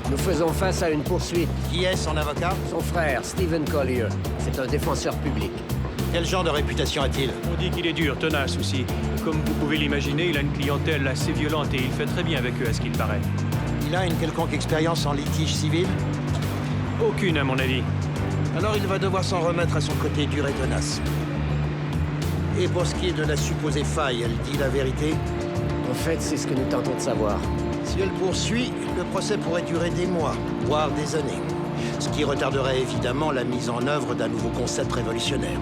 Nous faisons face à une poursuite. Qui est son avocat? Son frère, Stephen Collier, c'est un défenseur public. Quel genre de réputation a-t-il? On dit qu'il est dur, tenace aussi. Comme vous pouvez l'imaginer, il a une clientèle assez violente et il fait très bien avec eux, à ce qu'il paraît. Il a une quelconque expérience en litige civil? Aucune, à mon avis. Alors il va devoir s'en remettre à son côté dur et tenace. Et pour ce qui est de la supposée faille, elle dit la vérité? En fait, c'est ce que nous tentons de savoir. Si elle poursuit, le procès pourrait durer des mois, voire des années. Ce qui retarderait évidemment la mise en œuvre d'un nouveau concept révolutionnaire.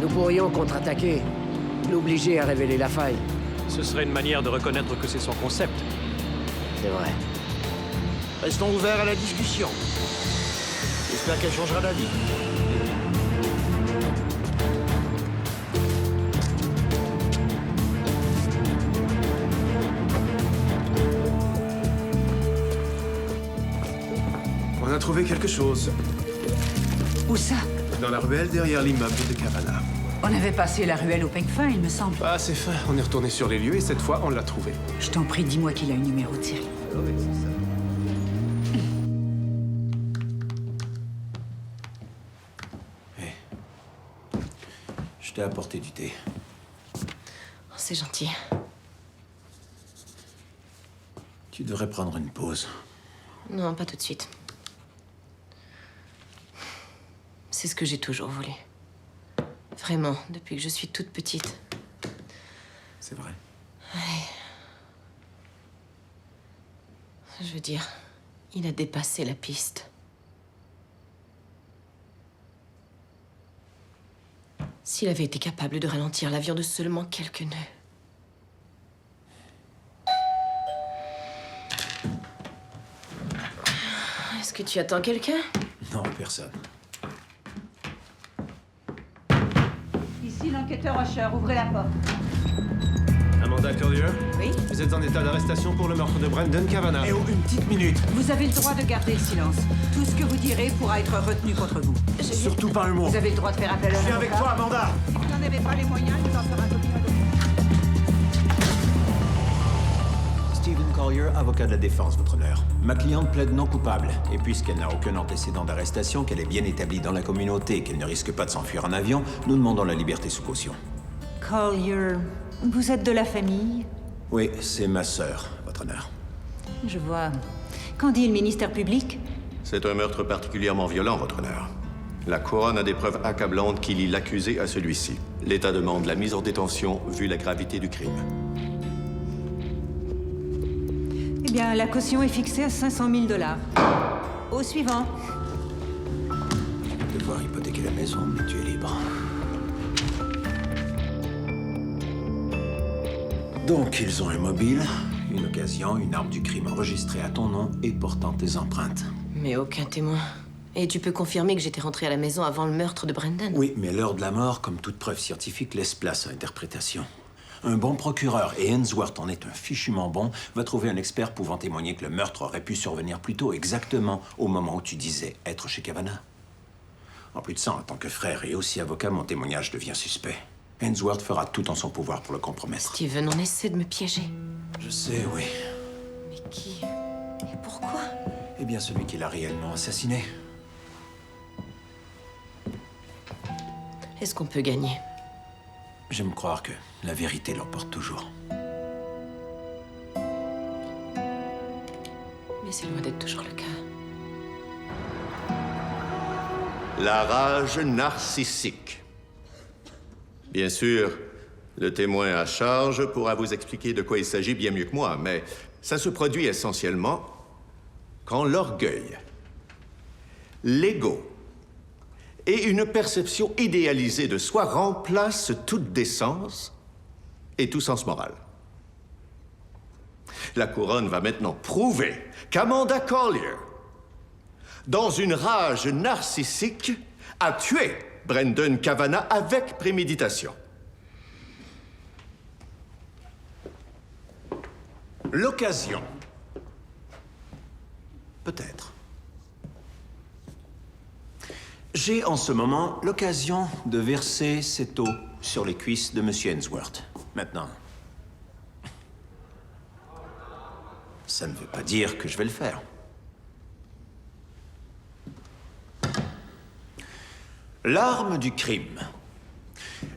Nous pourrions contre-attaquer, l'obliger à révéler la faille. Ce serait une manière de reconnaître que c'est son concept. C'est vrai. Restons ouverts à la discussion. J'espère qu'elle changera d'avis. On a trouvé quelque chose. Où ça? Dans la ruelle derrière l'immeuble de Cavana. On avait passé la ruelle au peigne fin, il me semble. Ah, c'est fin. On est retourné sur les lieux et cette fois, on l'a trouvé. Je t'en prie, dis-moi qu'il a un numéro de série. Je t'ai apporté du thé. Oh, c'est gentil. Tu devrais prendre une pause. Non, pas tout de suite. C'est ce que j'ai toujours voulu. Vraiment, depuis que je suis toute petite. C'est vrai. Je veux dire, il a dépassé la piste. S'il avait été capable de ralentir l'avion de seulement quelques nœuds. Est-ce que tu attends quelqu'un? Non, personne. Ici, l'enquêteur Usher, ouvrez la porte. Amanda Collier? Oui? Vous êtes en état d'arrestation pour le meurtre de Brandon Cavana. Eh oh, une petite minute. Vous avez le droit de garder le silence. Tout ce que vous direz pourra être retenu contre vous. Surtout pas un mot. Vous avez le droit de faire appel à un Je suis avec toi, Amanda. Si vous n'en avez pas les moyens, je vous en ferai un copie. Stephen Collier, avocat de la défense, votre honneur. Ma cliente plaide non coupable. Et puisqu'elle n'a aucun antécédent d'arrestation, qu'elle est bien établie dans la communauté et qu'elle ne risque pas de s'enfuir en avion, nous demandons la liberté sous caution. Collier, vous êtes de la famille? Oui, c'est ma sœur, votre honneur. Je vois. Qu'en dit le ministère public? C'est un meurtre particulièrement violent, votre honneur. La couronne a des preuves accablantes qui lient l'accusé à celui-ci. L'État demande la mise en détention vu la gravité du crime. Eh bien, la caution est fixée à 500 000 $. Au suivant. Tu vas devoir hypothéquer la maison, mais tu es libre. Donc, ils ont un mobile, une occasion, une arme du crime enregistrée à ton nom et portant tes empreintes. Mais aucun témoin. Et tu peux confirmer que j'étais rentrée à la maison avant le meurtre de Brandon? Oui, mais l'heure de la mort, comme toute preuve scientifique, laisse place à interprétation. Un bon procureur, et Hainsworth en est un fichument bon, va trouver un expert pouvant témoigner que le meurtre aurait pu survenir plus tôt, exactement au moment où tu disais être chez Cavana. En plus de ça, en tant que frère et aussi avocat, mon témoignage devient suspect. Hainsworth fera tout en son pouvoir pour le compromettre. Steven, on essaie de me piéger. Je sais, oui. Mais qui? Et pourquoi? Eh bien, celui qui l'a réellement assassiné. Est-ce qu'on peut gagner? J'aime croire que la vérité l'emporte toujours. Mais c'est loin d'être toujours le cas. La rage narcissique. Bien sûr, Le témoin à charge pourra vous expliquer de quoi il s'agit bien mieux que moi, mais ça se produit essentiellement quand l'orgueil, l'ego et une perception idéalisée de soi remplacent toute décence et tout sens moral. La couronne va maintenant prouver qu'Amanda Collier, dans une rage narcissique, a tué Brendan Kavanagh avec préméditation. L'occasion. Peut-être. J'ai en ce moment l'occasion de verser cette eau sur les cuisses de Monsieur Ainsworth. Maintenant, ça ne veut pas dire que je vais le faire. L'arme du crime.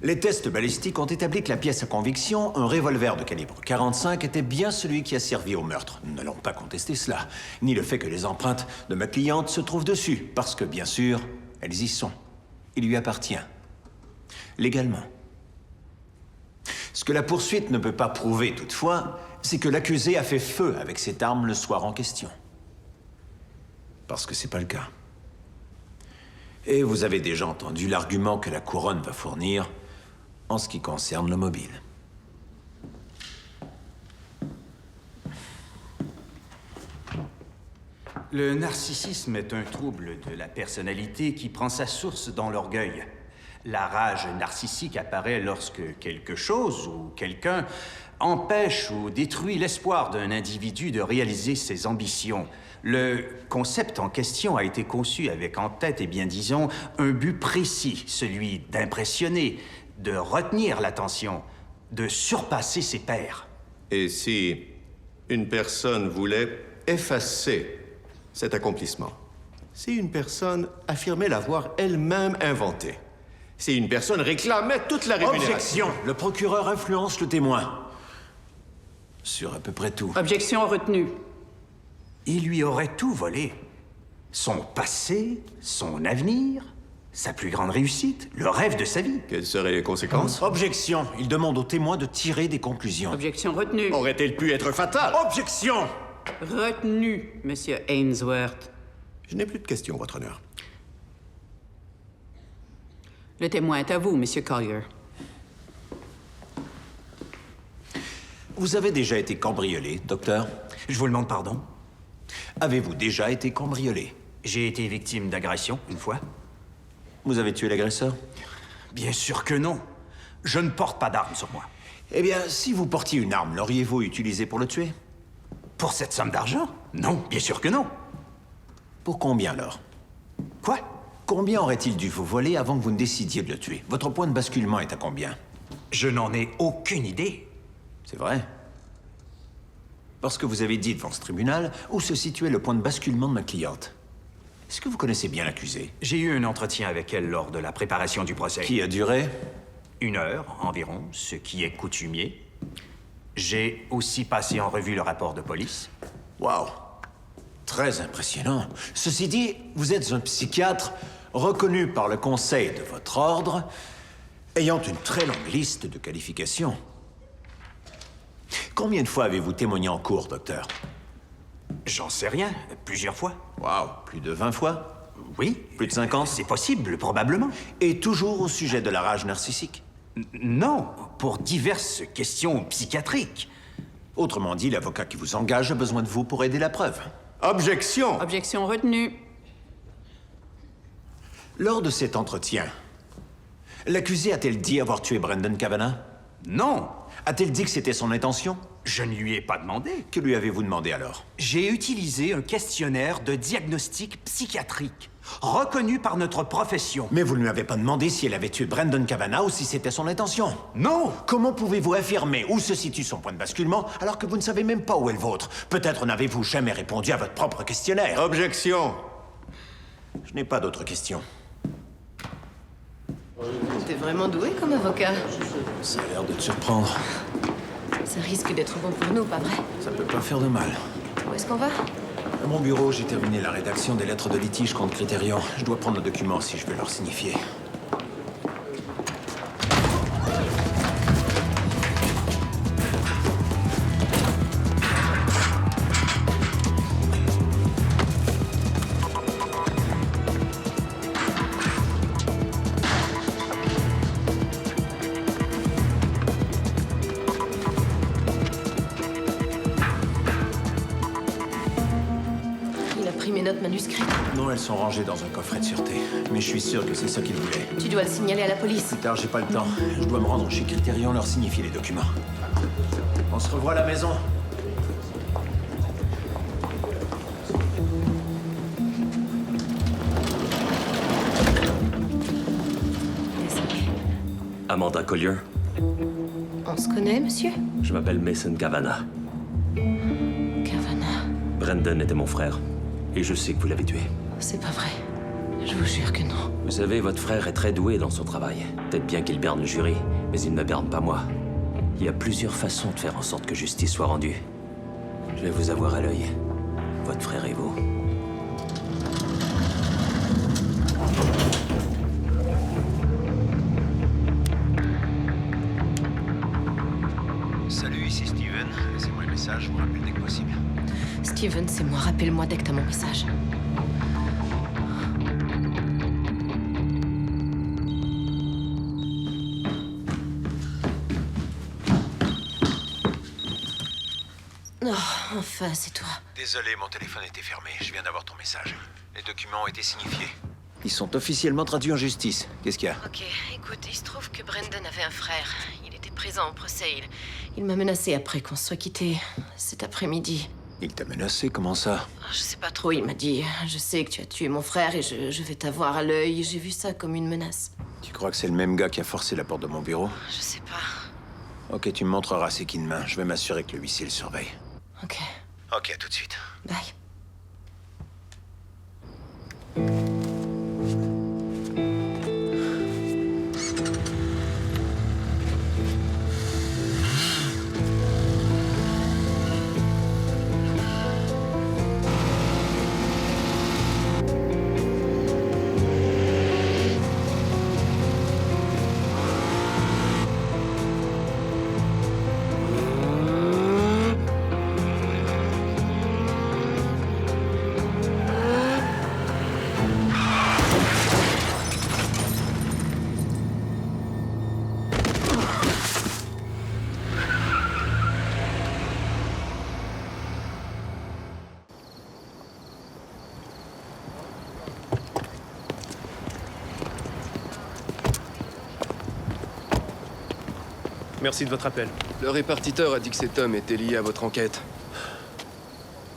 Les tests balistiques ont établi que la pièce à conviction, un revolver de calibre 45, était bien celui qui a servi au meurtre. Nous n'allons pas contester cela, ni le fait que les empreintes de ma cliente se trouvent dessus, parce que, bien sûr, elles y sont. Il lui appartient. Légalement. Ce que la poursuite ne peut pas prouver, toutefois, c'est que l'accusé a fait feu avec cette arme le soir en question. Parce que c'est pas le cas. Et vous avez déjà entendu l'argument que la couronne va fournir en ce qui concerne le mobile. Le narcissisme est un trouble de la personnalité qui prend sa source dans l'orgueil. La rage narcissique apparaît lorsque quelque chose ou quelqu'un empêche ou détruit l'espoir d'un individu de réaliser ses ambitions. Le concept en question a été conçu avec en tête, et bien disons, un but précis, celui d'impressionner, de retenir l'attention, de surpasser ses pairs. Et si une personne voulait effacer cet accomplissement, si une personne affirmait l'avoir elle-même inventé, si une personne réclamait toute la rémunération... Objection! Le procureur influence le témoin. Sur à peu près tout. Objection retenue. Il lui aurait tout volé. Son passé, son avenir, sa plus grande réussite, le rêve de sa vie. Quelles seraient les conséquences? Objection! Il demande au témoin de tirer des conclusions. Objection retenue. Aurait-elle pu être fatale? Objection! Retenue, Monsieur Ainsworth. Je n'ai plus de questions, Votre Honneur. Le témoin est à vous, Monsieur Collier. Vous avez déjà été cambriolé, docteur? Je vous demande pardon. Avez-vous déjà été cambriolé? J'ai été victime d'agression, une fois. Vous avez tué l'agresseur? Bien sûr que non. Je ne porte pas d'arme sur moi. Eh bien, si vous portiez une arme, l'auriez-vous utilisée pour le tuer? Pour cette somme d'argent? Non, bien sûr que non. Pour combien, alors? Quoi? Combien aurait-il dû vous voler avant que vous ne décidiez de le tuer? Votre point de basculement est à combien? Je n'en ai aucune idée. C'est vrai? Parce que vous avez dit devant ce tribunal où se situait le point de basculement de ma cliente. Est-ce que vous connaissez bien l'accusée? J'ai eu un entretien avec elle lors de la préparation du procès. Qui a duré? 1 heure environ, ce qui est coutumier. J'ai aussi passé en revue le rapport de police. Waouh! Très impressionnant. Ceci dit, vous êtes un psychiatre reconnu par le conseil de votre ordre, ayant une très longue liste de qualifications. Combien de fois avez-vous témoigné en cours, docteur? J'en sais rien. Plusieurs fois. Waouh! Plus de 20 fois? Oui. Plus de 50? C'est possible, probablement. Et toujours au sujet de la rage narcissique? Non, pour diverses questions psychiatriques. Autrement dit, l'avocat qui vous engage a besoin de vous pour aider la preuve. Objection! Objection retenue. Lors de cet entretien, l'accusé a-t-elle dit avoir tué Brendan Kavanagh? Non. A-t-elle dit que c'était son intention? Je ne lui ai pas demandé. Que lui avez-vous demandé alors? J'ai utilisé un questionnaire de diagnostic psychiatrique, reconnu par notre profession. Mais vous ne lui avez pas demandé si elle avait tué Brendan Kavanagh ou si c'était son intention? Non! Comment pouvez-vous affirmer où se situe son point de basculement alors que vous ne savez même pas où est le vôtre? Peut-être n'avez-vous jamais répondu à votre propre questionnaire. Objection! Je n'ai pas d'autres questions. T'es vraiment doué comme avocat. Ça a l'air de te surprendre. Ça risque d'être bon pour nous, pas vrai? Ça peut pas faire de mal. Où est-ce qu'on va? À mon bureau, j'ai terminé la rédaction des lettres de litige contre Criterion. Je dois prendre le document si je veux leur signifier. manuscrits? Non, elles sont rangées dans un coffret de sûreté. Mais je suis sûr que c'est ça qu'ils voulaient. Tu dois le signaler à la police. Plus tard, j'ai pas le temps. Je dois me rendre chez Criterion, leur signifier les documents. On se revoit à la maison. Amanda Collier. On se connaît, monsieur? Je m'appelle Mason Kavanagh. Kavanagh. Brendan était mon frère. Et je sais que vous l'avez tué. C'est pas vrai. Je vous jure que non. Vous savez, votre frère est très doué dans son travail. Peut-être bien qu'il berne le jury, mais il ne berne pas moi. Il y a plusieurs façons de faire en sorte que justice soit rendue. Je vais vous avoir à l'œil. Votre frère et vous. Salut, ici Steven. Laissez-moi le message, je vous rappelle dès que possible. Steven, c'est moi. Rappelle-moi dès que t'as mon message. Oh, enfin, c'est toi. Désolé, mon téléphone était fermé. Je viens d'avoir ton message. Les documents ont été signifiés. Ils sont officiellement traduits en justice. Qu'est-ce qu'il y a? Ok, écoute, il se trouve que Brendan avait un frère. Il était présent au procès. Il m'a menacé après qu'on se soit quittés cet après-midi. Il t'a menacé? Comment ça? Je sais pas trop, il m'a dit « Je sais que tu as tué mon frère et je vais t'avoir à l'œil. » J'ai vu ça comme une menace. Tu crois que c'est le même gars qui a forcé la porte de mon bureau? Je sais pas. Ok, tu me montreras c'est qui demain. Je vais m'assurer que le huissier le surveille. Ok. Ok, à tout de suite. Bye. Merci de votre appel. Le répartiteur a dit que cet homme était lié à votre enquête.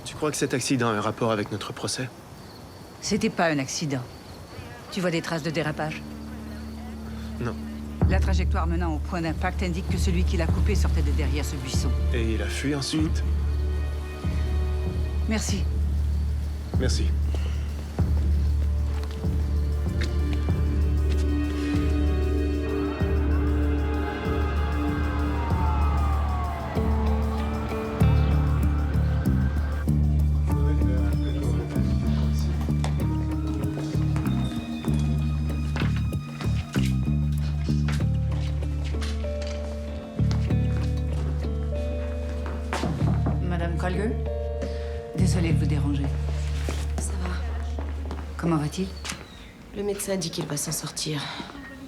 Tu crois que cet accident a un rapport avec notre procès? C'était pas un accident. Tu vois des traces de dérapage? Non. La trajectoire menant au point d'impact indique que celui qui l'a coupé sortait de derrière ce buisson. Et il a fui ensuite? Merci. Merci. Madame Collier? Désolée de vous déranger. Ça va. Comment va-t-il? Le médecin dit qu'il va s'en sortir.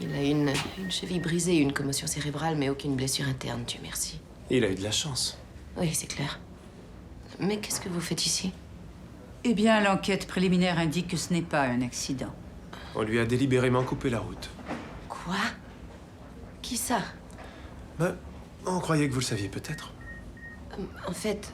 Il a une cheville brisée, une commotion cérébrale, mais aucune blessure interne, Dieu merci. Il a eu de la chance. Oui, c'est clair. Mais qu'est-ce que vous faites ici? Eh bien, l'enquête préliminaire indique que ce n'est pas un accident. On lui a délibérément coupé la route. Quoi? Qui ça? Ben, on croyait que vous le saviez peut-être. En fait,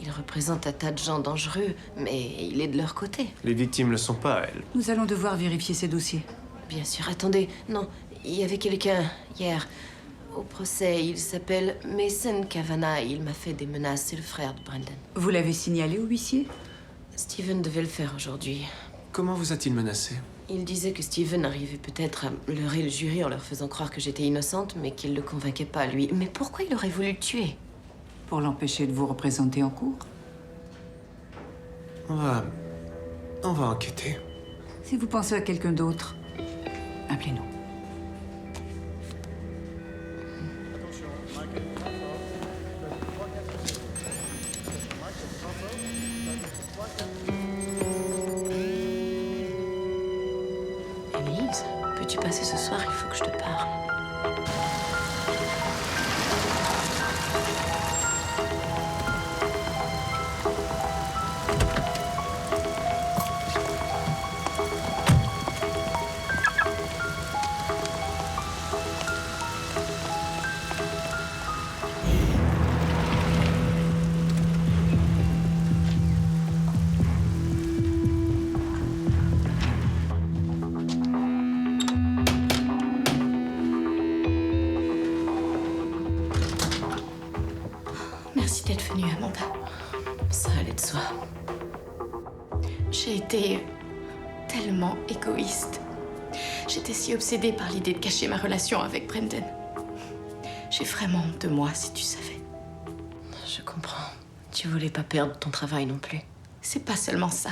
il représente un tas de gens dangereux, mais il est de leur côté. Les victimes ne le sont pas, elles. Nous allons devoir vérifier ces dossiers. Bien sûr, attendez. Non, il y avait quelqu'un hier au procès. Il s'appelle Mason Kavanagh. Il m'a fait des menaces. C'est le frère de Brendan. Vous l'avez signalé au huissier? Steven devait le faire aujourd'hui. Comment vous a-t-il menacé? Il disait que Steven arrivait peut-être à leurrer le jury en leur faisant croire que j'étais innocente, mais qu'il le convainquait pas, lui. Mais pourquoi il aurait voulu le tuer? Pour l'empêcher de vous représenter en cours. On va enquêter. Si vous pensez à quelqu'un d'autre, appelez-nous. Élise, peux-tu passer ce soir? Il faut que je te parle. Merci d'être venue, Amanda. Ça allait de soi. J'ai été tellement égoïste. J'étais si obsédée par l'idée de cacher ma relation avec Brendan. J'ai vraiment honte de moi, si tu savais. Je comprends. Tu voulais pas perdre ton travail non plus. C'est pas seulement ça.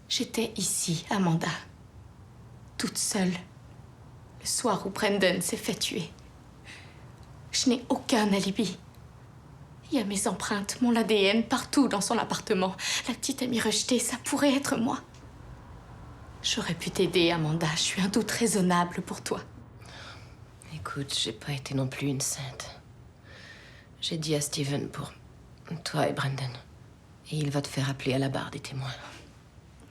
J'étais ici, Amanda. Toute seule. Le soir où Brendan s'est fait tuer. Je n'ai aucun alibi. Il y a mes empreintes, mon ADN partout dans son appartement. La petite amie rejetée, ça pourrait être moi. J'aurais pu t'aider, Amanda. Je suis un doute raisonnable pour toi. Écoute, j'ai pas été non plus une sainte. J'ai dit à Steven pour toi et Brendan. Et il va te faire appeler à la barre des témoins.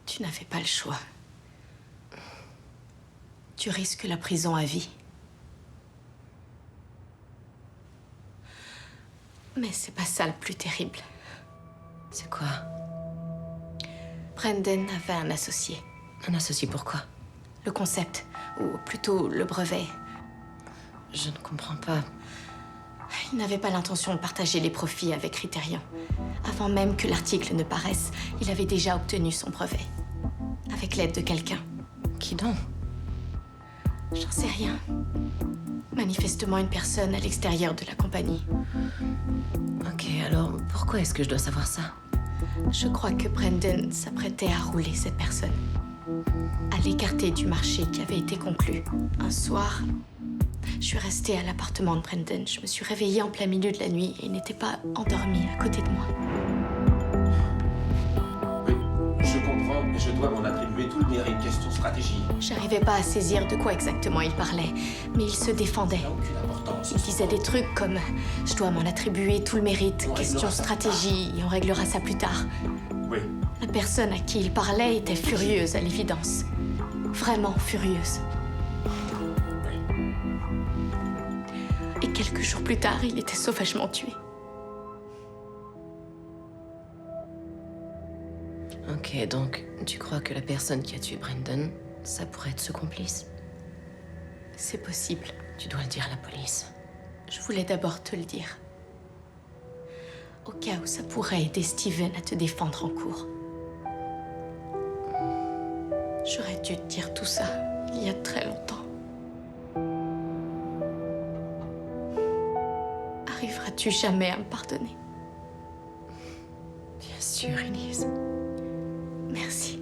Tu n'avais pas le choix. Tu risques la prison à vie. Mais c'est pas ça le plus terrible. C'est quoi? Brendan avait un associé. Un associé pourquoi? Le concept, ou plutôt le brevet. Je ne comprends pas. Il n'avait pas l'intention de partager les profits avec Criterion. Avant même que l'article ne paraisse, il avait déjà obtenu son brevet. Avec l'aide de quelqu'un. Qui donc? J'en sais rien. Manifestement une personne à l'extérieur de la compagnie. Ok, alors pourquoi est-ce que je dois savoir ça? Je crois que Brendan s'apprêtait à rouler cette personne. À l'écarter du marché qui avait été conclu. Un soir, je suis restée à l'appartement de Brendan. Je me suis réveillée en plein milieu de la nuit et il n'était pas endormi à côté de moi. Oui, je comprends, mais je dois m'en attribuer tout le mérite. Question stratégie. J'arrivais pas à saisir de quoi exactement il parlait, mais il se défendait. Il disait des trucs comme « Je dois m'en attribuer tout le mérite, question stratégie, et on réglera ça plus tard. » Oui. La personne à qui il parlait était furieuse à l'évidence. Vraiment furieuse. Et quelques jours plus tard, il était sauvagement tué. Ok, donc tu crois que la personne qui a tué Brendan, ça pourrait être ce complice? C'est possible. Tu dois le dire à la police. Je voulais d'abord te le dire. Au cas où ça pourrait aider Steven à te défendre en cours. J'aurais dû te dire tout ça il y a très longtemps. Arriveras-tu jamais à me pardonner? Bien sûr, Elise. Merci.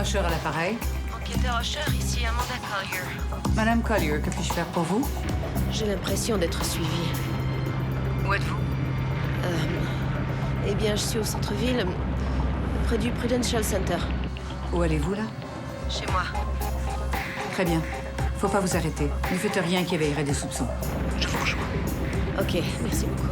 Usher à l'appareil. Enquêteur Usher, ici Amanda Collier. Madame Collier, que puis-je faire pour vous? J'ai l'impression d'être suivie. Où êtes-vous? Eh bien, je suis au centre-ville, près du Prudential Center. Où allez-vous, là? Chez moi. Très bien. Faut pas vous arrêter. Ne faites rien qui éveillerait des soupçons. Je vous rejoins. Ok, merci beaucoup.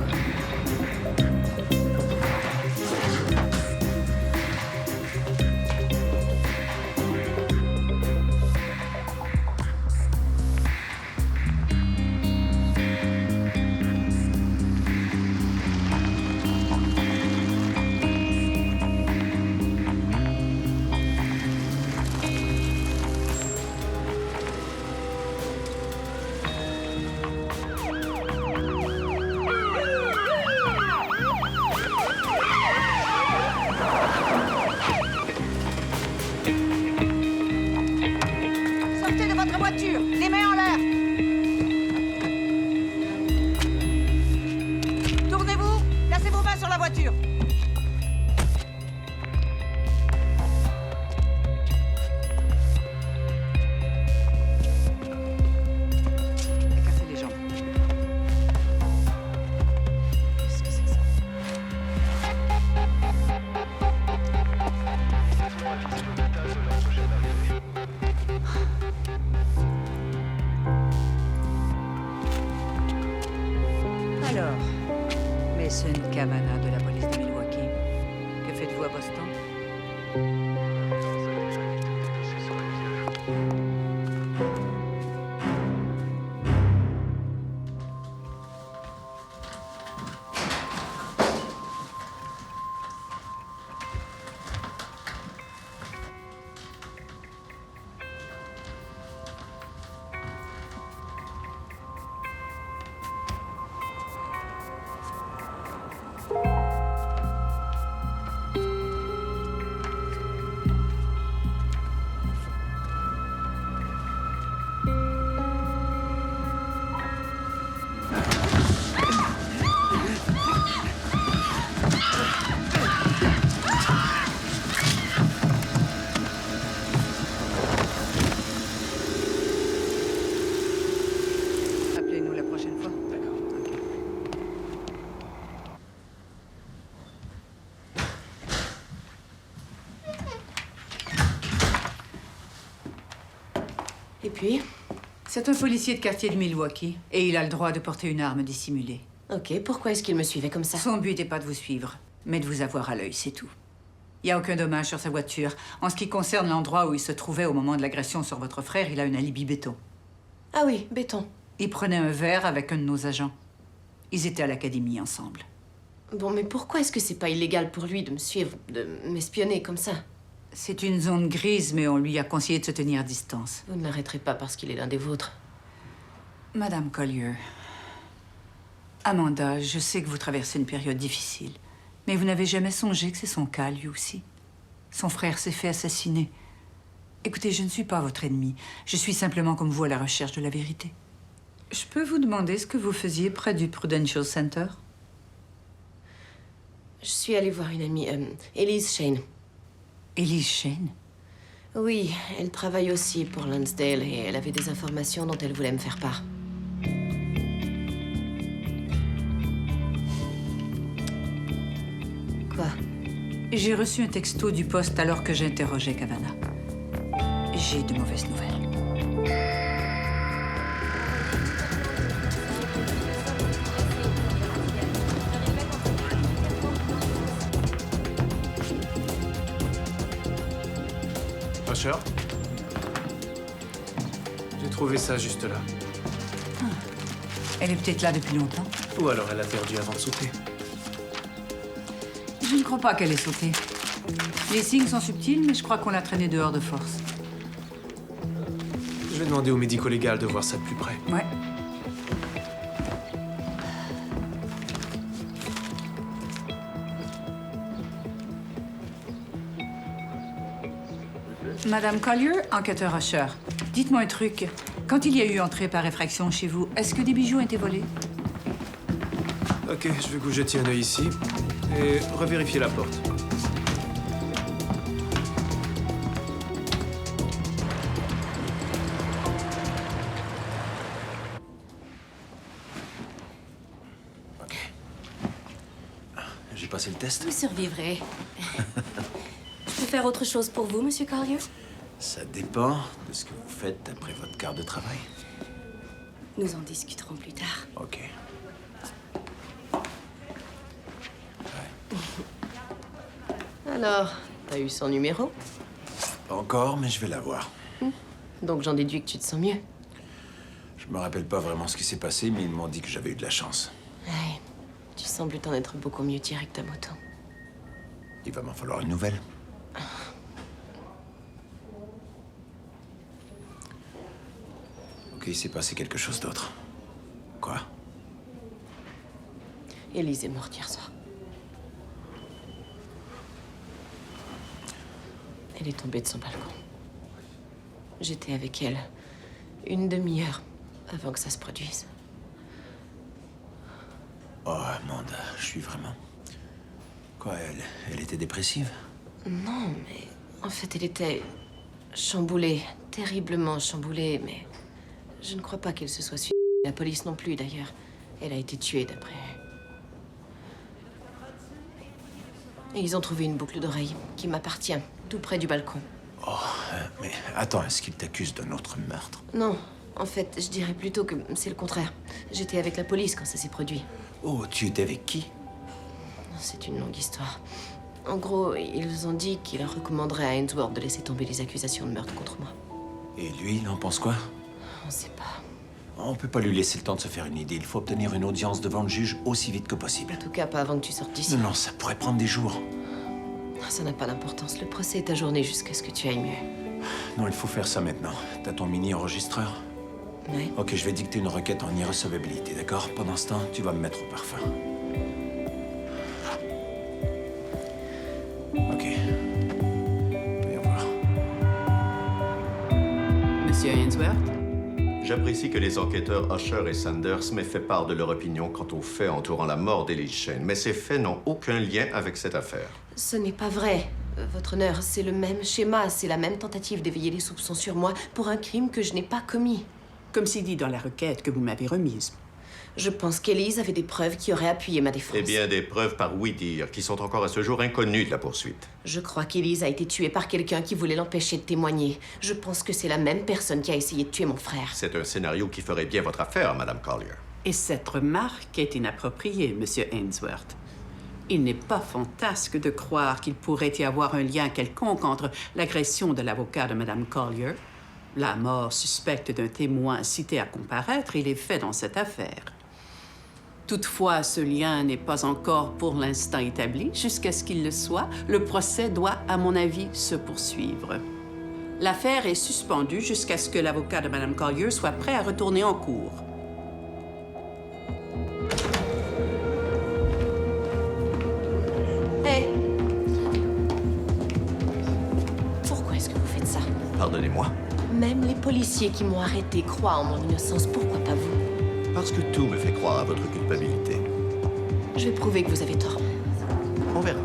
Sortez de votre voiture! Les mains en l'air! Tournez-vous! Placez vos mains sur la voiture! Jason Kavanagh de la police de Milwaukee. Que faites-vous à Boston? Appelez-nous la prochaine fois. D'accord. Et puis? C'est un policier de quartier de Milwaukee et il a le droit de porter une arme dissimulée. Ok, pourquoi est-ce qu'il me suivait comme ça? Son but n'est pas de vous suivre, mais de vous avoir à l'œil, c'est tout. Il n'y a aucun dommage sur sa voiture. En ce qui concerne l'endroit où il se trouvait au moment de l'agression sur votre frère, il a un alibi béton. Ah oui, béton. Il prenait un verre avec un de nos agents. Ils étaient à l'académie ensemble. Bon, mais pourquoi est-ce que c'est pas illégal pour lui de me suivre, de m'espionner comme ça? C'est une zone grise, mais on lui a conseillé de se tenir à distance. Vous ne l'arrêterez pas parce qu'il est l'un des vôtres. Madame Collier, Amanda, je sais que vous traversez une période difficile, mais vous n'avez jamais songé que c'est son cas, lui aussi. Son frère s'est fait assassiner. Écoutez, je ne suis pas votre ennemi. Je suis simplement comme vous à la recherche de la vérité. Je peux vous demander ce que vous faisiez près du Prudential Center? Je suis allée voir une amie, Elise Shane. Elise Shane? Oui, elle travaille aussi pour Lansdale et elle avait des informations dont elle voulait me faire part. Quoi? J'ai reçu un texto du poste alors que j'interrogeais Kavanagh. J'ai de mauvaises nouvelles. Usher? J'ai trouvé ça juste là. Elle est peut-être là depuis longtemps. Ou alors elle a perdu avant de souper. Je ne crois pas qu'elle ait sauté. Les signes sont subtils, mais je crois qu'on l'a traînée dehors de force. Je vais demander au médico-légal de voir ça de plus près. Ouais. Madame Collier, enquêteur Usher. Dites-moi un truc. Quand il y a eu entrée par effraction chez vous, est-ce que des bijoux ont été volés? Ok, je veux que vous jetiez un œil ici et revérifiez la porte. J'ai passé le test. Vous survivrez. Je peux faire autre chose pour vous, Monsieur Collier? Ça dépend de ce que vous faites après votre quart de travail. Nous en discuterons plus tard. Ok. Alors, t'as eu son numéro? Pas encore, mais je vais l'avoir. Donc j'en déduis que tu te sens mieux. Je me rappelle pas vraiment ce qui s'est passé, mais ils m'ont dit que j'avais eu de la chance. Ouais, tu sembles t'en être beaucoup mieux tiré que ta moto. Il va m'en falloir une nouvelle. Ok, il s'est passé quelque chose d'autre. Quoi? Élise est morte hier soir. Elle est tombée de son balcon. J'étais avec elle une demi-heure avant que ça se produise. Oh, Amanda, je suis vraiment... Quoi, elle était dépressive? Non, mais en fait, elle était chamboulée, terriblement chamboulée, mais je ne crois pas qu'elle se soit suicidée. La police non plus, d'ailleurs. Elle a été tuée, d'après. Et ils ont trouvé une boucle d'oreille qui m'appartient, tout près du balcon. Oh, mais attends, est-ce qu'il t'accuse d'un autre meurtre? Non, en fait, je dirais plutôt que c'est le contraire. J'étais avec la police quand ça s'est produit. Oh, tu étais avec qui? c'est une longue histoire. En gros, ils ont dit qu'ils recommanderaient à Ainsworth de laisser tomber les accusations de meurtre contre moi. Et lui, il en pense quoi? On sait pas. On peut pas lui laisser le temps de se faire une idée. Il faut obtenir une audience devant le juge aussi vite que possible. En tout cas, pas avant que tu sortes d'ici. Non, ça pourrait prendre des jours. Ça n'a pas d'importance. Le procès est ajourné jusqu'à ce que tu ailles mieux. Non, il faut faire ça maintenant. T'as ton mini-enregistreur? Oui. Ok, je vais dicter une requête en irrecevabilité, d'accord? Pendant ce temps, tu vas me mettre au parfum. Ok. Viens voir. Monsieur Ainsworth? J'apprécie que les enquêteurs Usher et Sanders m'aient fait part de leur opinion quant aux faits entourant la mort d'Elise Shane, mais ces faits n'ont aucun lien avec cette affaire. Ce n'est pas vrai, votre honneur. C'est le même schéma, c'est la même tentative d'éveiller les soupçons sur moi pour un crime que je n'ai pas commis. Comme c'est dit dans la requête que vous m'avez remise. Je pense qu'Elise avait des preuves qui auraient appuyé ma défense. Eh bien, des preuves par oui-dire qui sont encore à ce jour inconnues de la poursuite. Je crois qu'Elise a été tuée par quelqu'un qui voulait l'empêcher de témoigner. Je pense que c'est la même personne qui a essayé de tuer mon frère. C'est un scénario qui ferait bien votre affaire, Madame Collier. Et cette remarque est inappropriée, Monsieur Ainsworth. Il n'est pas fantasque de croire qu'il pourrait y avoir un lien quelconque entre l'agression de l'avocat de Madame Collier, la mort suspecte d'un témoin cité à comparaître et les faits dans cette affaire. Toutefois, ce lien n'est pas encore pour l'instant établi. Jusqu'à ce qu'il le soit, le procès doit, à mon avis, se poursuivre. L'affaire est suspendue jusqu'à ce que l'avocat de Mme Collier soit prêt à retourner en cours. Hé! Pourquoi est-ce que vous faites ça? Pardonnez-moi. Même les policiers qui m'ont arrêté croient en mon innocence. Pourquoi pas vous? Parce que tout me fait croire à votre culpabilité. Je vais prouver que vous avez tort. On verra.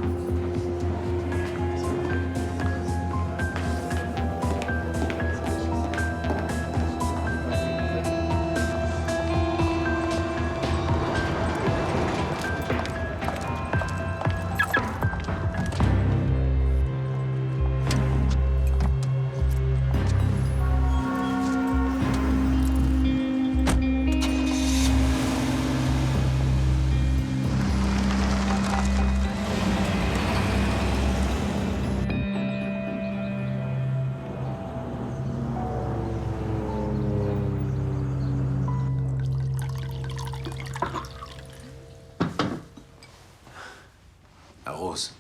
Rose.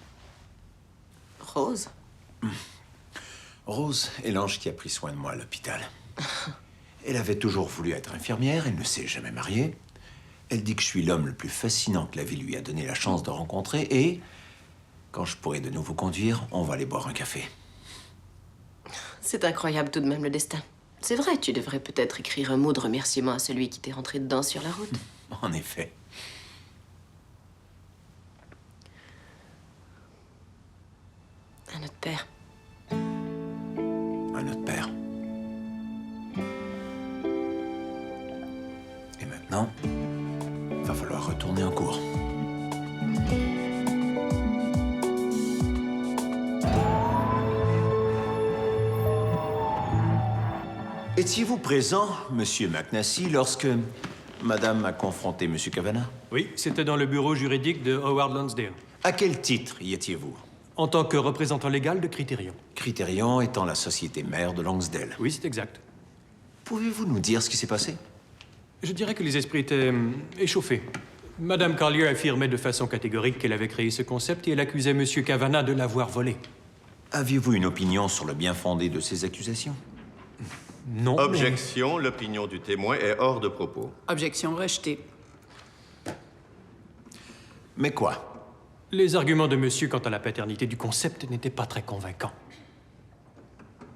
Rose? Rose est l'ange qui a pris soin de moi à l'hôpital. Elle avait toujours voulu être infirmière, elle ne s'est jamais mariée. Elle dit que je suis l'homme le plus fascinant que la vie lui a donné la chance de rencontrer et, quand je pourrai de nouveau conduire, on va aller boire un café. C'est incroyable tout de même le destin. C'est vrai, tu devrais peut-être écrire un mot de remerciement à celui qui t'est rentré dedans sur la route. En effet. À notre père. À notre père. Et maintenant, va falloir retourner en cours. Étiez-vous présent, Monsieur McNasty, lorsque Madame a confronté Monsieur Kavanagh? Oui, c'était dans le bureau juridique de Howard Lonsdale. À quel titre y étiez-vous? En tant que représentant légal de Criterion. Criterion étant la société mère de Lonsdale. Oui, c'est exact. Pouvez-vous nous dire ce qui s'est passé? Je dirais que les esprits étaient échauffés. Madame Collier affirmait de façon catégorique qu'elle avait créé ce concept et elle accusait Monsieur Kavanagh de l'avoir volé. Aviez-vous une opinion sur le bien-fondé de ces accusations? Non. Objection, l'opinion du témoin est hors de propos. Objection rejetée. Mais quoi? Les arguments de monsieur quant à la paternité du concept n'étaient pas très convaincants.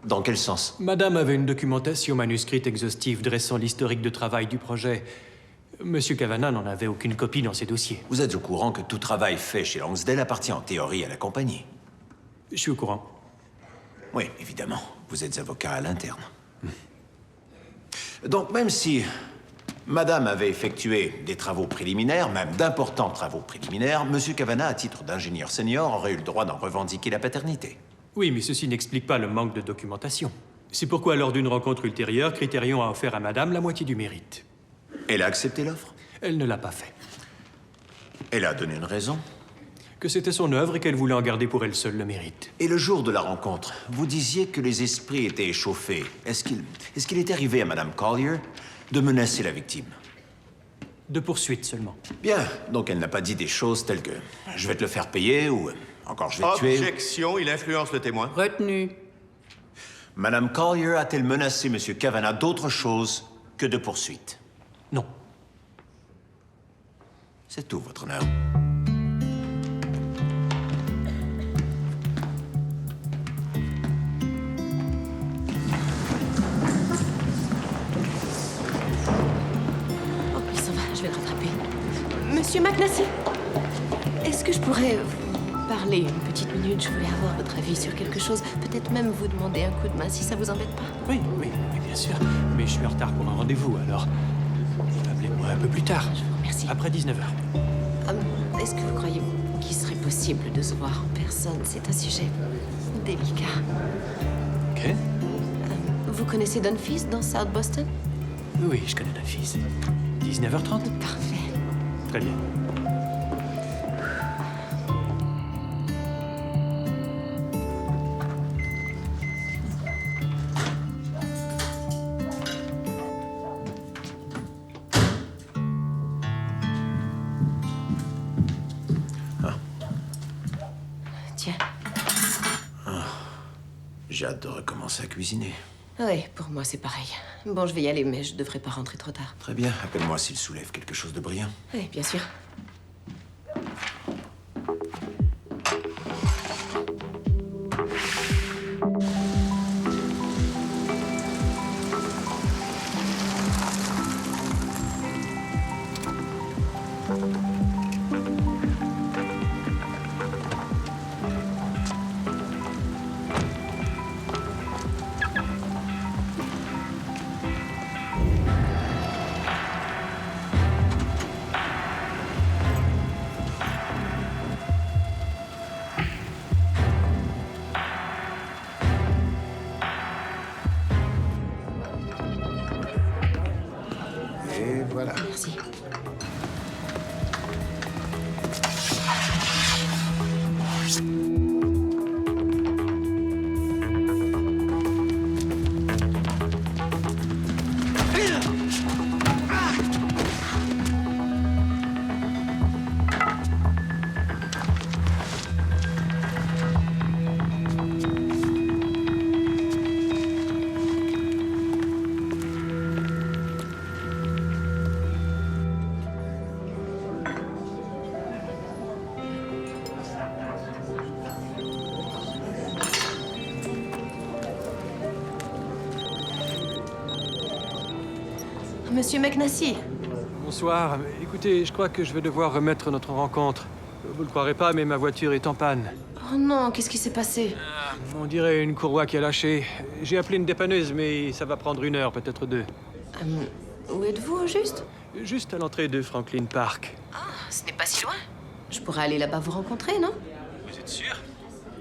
Dans quel sens? Madame avait une documentation manuscrite exhaustive dressant l'historique de travail du projet. Monsieur Kavanagh n'en avait aucune copie dans ses dossiers. Vous êtes au courant que tout travail fait chez Lonsdale appartient en théorie à la compagnie? Je suis au courant. Oui, évidemment. Vous êtes avocat à l'interne. Donc, même si Madame avait effectué des travaux préliminaires, même d'importants travaux préliminaires, Monsieur Kavanagh, à titre d'ingénieur senior, aurait eu le droit d'en revendiquer la paternité. Oui, mais ceci n'explique pas le manque de documentation. C'est pourquoi, lors d'une rencontre ultérieure, Criterion a offert à Madame la moitié du mérite. Elle a accepté l'offre? Elle ne l'a pas fait. Elle a donné une raison? Que c'était son œuvre et qu'elle voulait en garder pour elle seule le mérite. Et le jour de la rencontre, vous disiez que les esprits étaient échauffés. Est-ce qu'il est arrivé à Madame Collier de menacer la victime? De poursuite seulement. Bien, donc elle n'a pas dit des choses telles que « je vais te le faire payer » ou « encore je vais te tuer ». Objection, il influence le témoin. Retenu. Madame Collier a-t-elle menacé Monsieur Cavanagh d'autre chose que de poursuite? Non. C'est tout, votre honneur. Oh, il s'en va, je vais le rattraper. Monsieur McNasty, est-ce que je pourrais vous parler une petite minute? Je voulais avoir votre avis sur quelque chose. Peut-être même vous demander un coup de main si ça vous embête pas. Oui, bien sûr. Mais je suis en retard pour un rendez-vous, alors appelez-moi un peu plus tard. Je vous remercie. Après 19h. Est-ce que vous croyez qu'il serait possible de se voir en personne? C'est un sujet délicat. Ok. Vous connaissez Dunphy's dans South Boston? Oui, je connais la fille. 19h30? Parfait. Très bien. Tiens. J'ai hâte de recommencer à cuisiner. Oui, pour moi c'est pareil. Bon, je vais y aller, mais je devrais pas rentrer trop tard. Très bien, appelle-moi s'il soulève quelque chose de brillant. Oui, bien sûr. Et voilà. Merci. Monsieur McNasty. Bonsoir. Écoutez, je crois que je vais devoir remettre notre rencontre. Vous le croirez pas, mais ma voiture est en panne. Oh non, qu'est-ce qui s'est passé? On dirait une courroie qui a lâché. J'ai appelé une dépanneuse, mais ça va prendre 1 heure, peut-être 2. Où êtes-vous, au juste? Juste à l'entrée de Franklin Park. Ah, ce n'est pas si loin. Je pourrais aller là-bas vous rencontrer, non? Vous êtes sûr?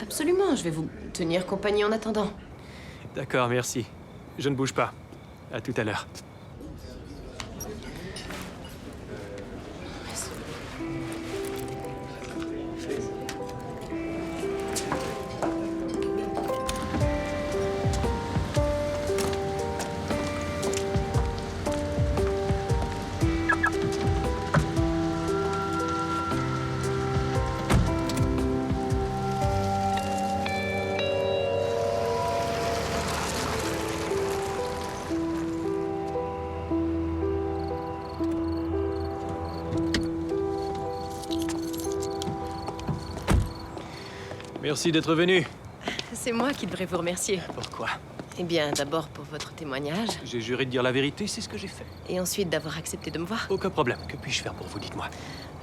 Absolument, je vais vous tenir compagnie en attendant. D'accord, merci. Je ne bouge pas. À tout à l'heure. Merci d'être venu. C'est moi qui devrais vous remercier. Pourquoi? Eh bien, d'abord pour votre témoignage. J'ai juré de dire la vérité, c'est ce que j'ai fait. Et ensuite d'avoir accepté de me voir. Aucun problème. Que puis-je faire pour vous, dites-moi?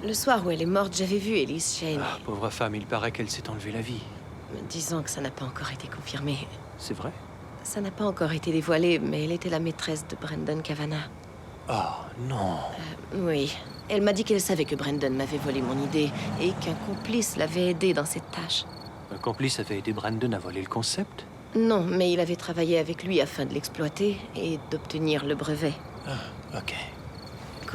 Le soir où elle est morte, j'avais vu Elise Shane. Ah, pauvre femme, il paraît qu'elle s'est enlevée la vie. Disons que ça n'a pas encore été confirmé. C'est vrai? Ça n'a pas encore été dévoilé, mais elle était la maîtresse de Brendan Cavanagh. Oh, non. Oui. Elle m'a dit qu'elle savait que Brendan m'avait volé mon idée et qu'un complice l'avait aidé dans cette tâche. Un complice avait aidé Brandon à voler le concept? Non, mais il avait travaillé avec lui afin de l'exploiter et d'obtenir le brevet. Ah, ok.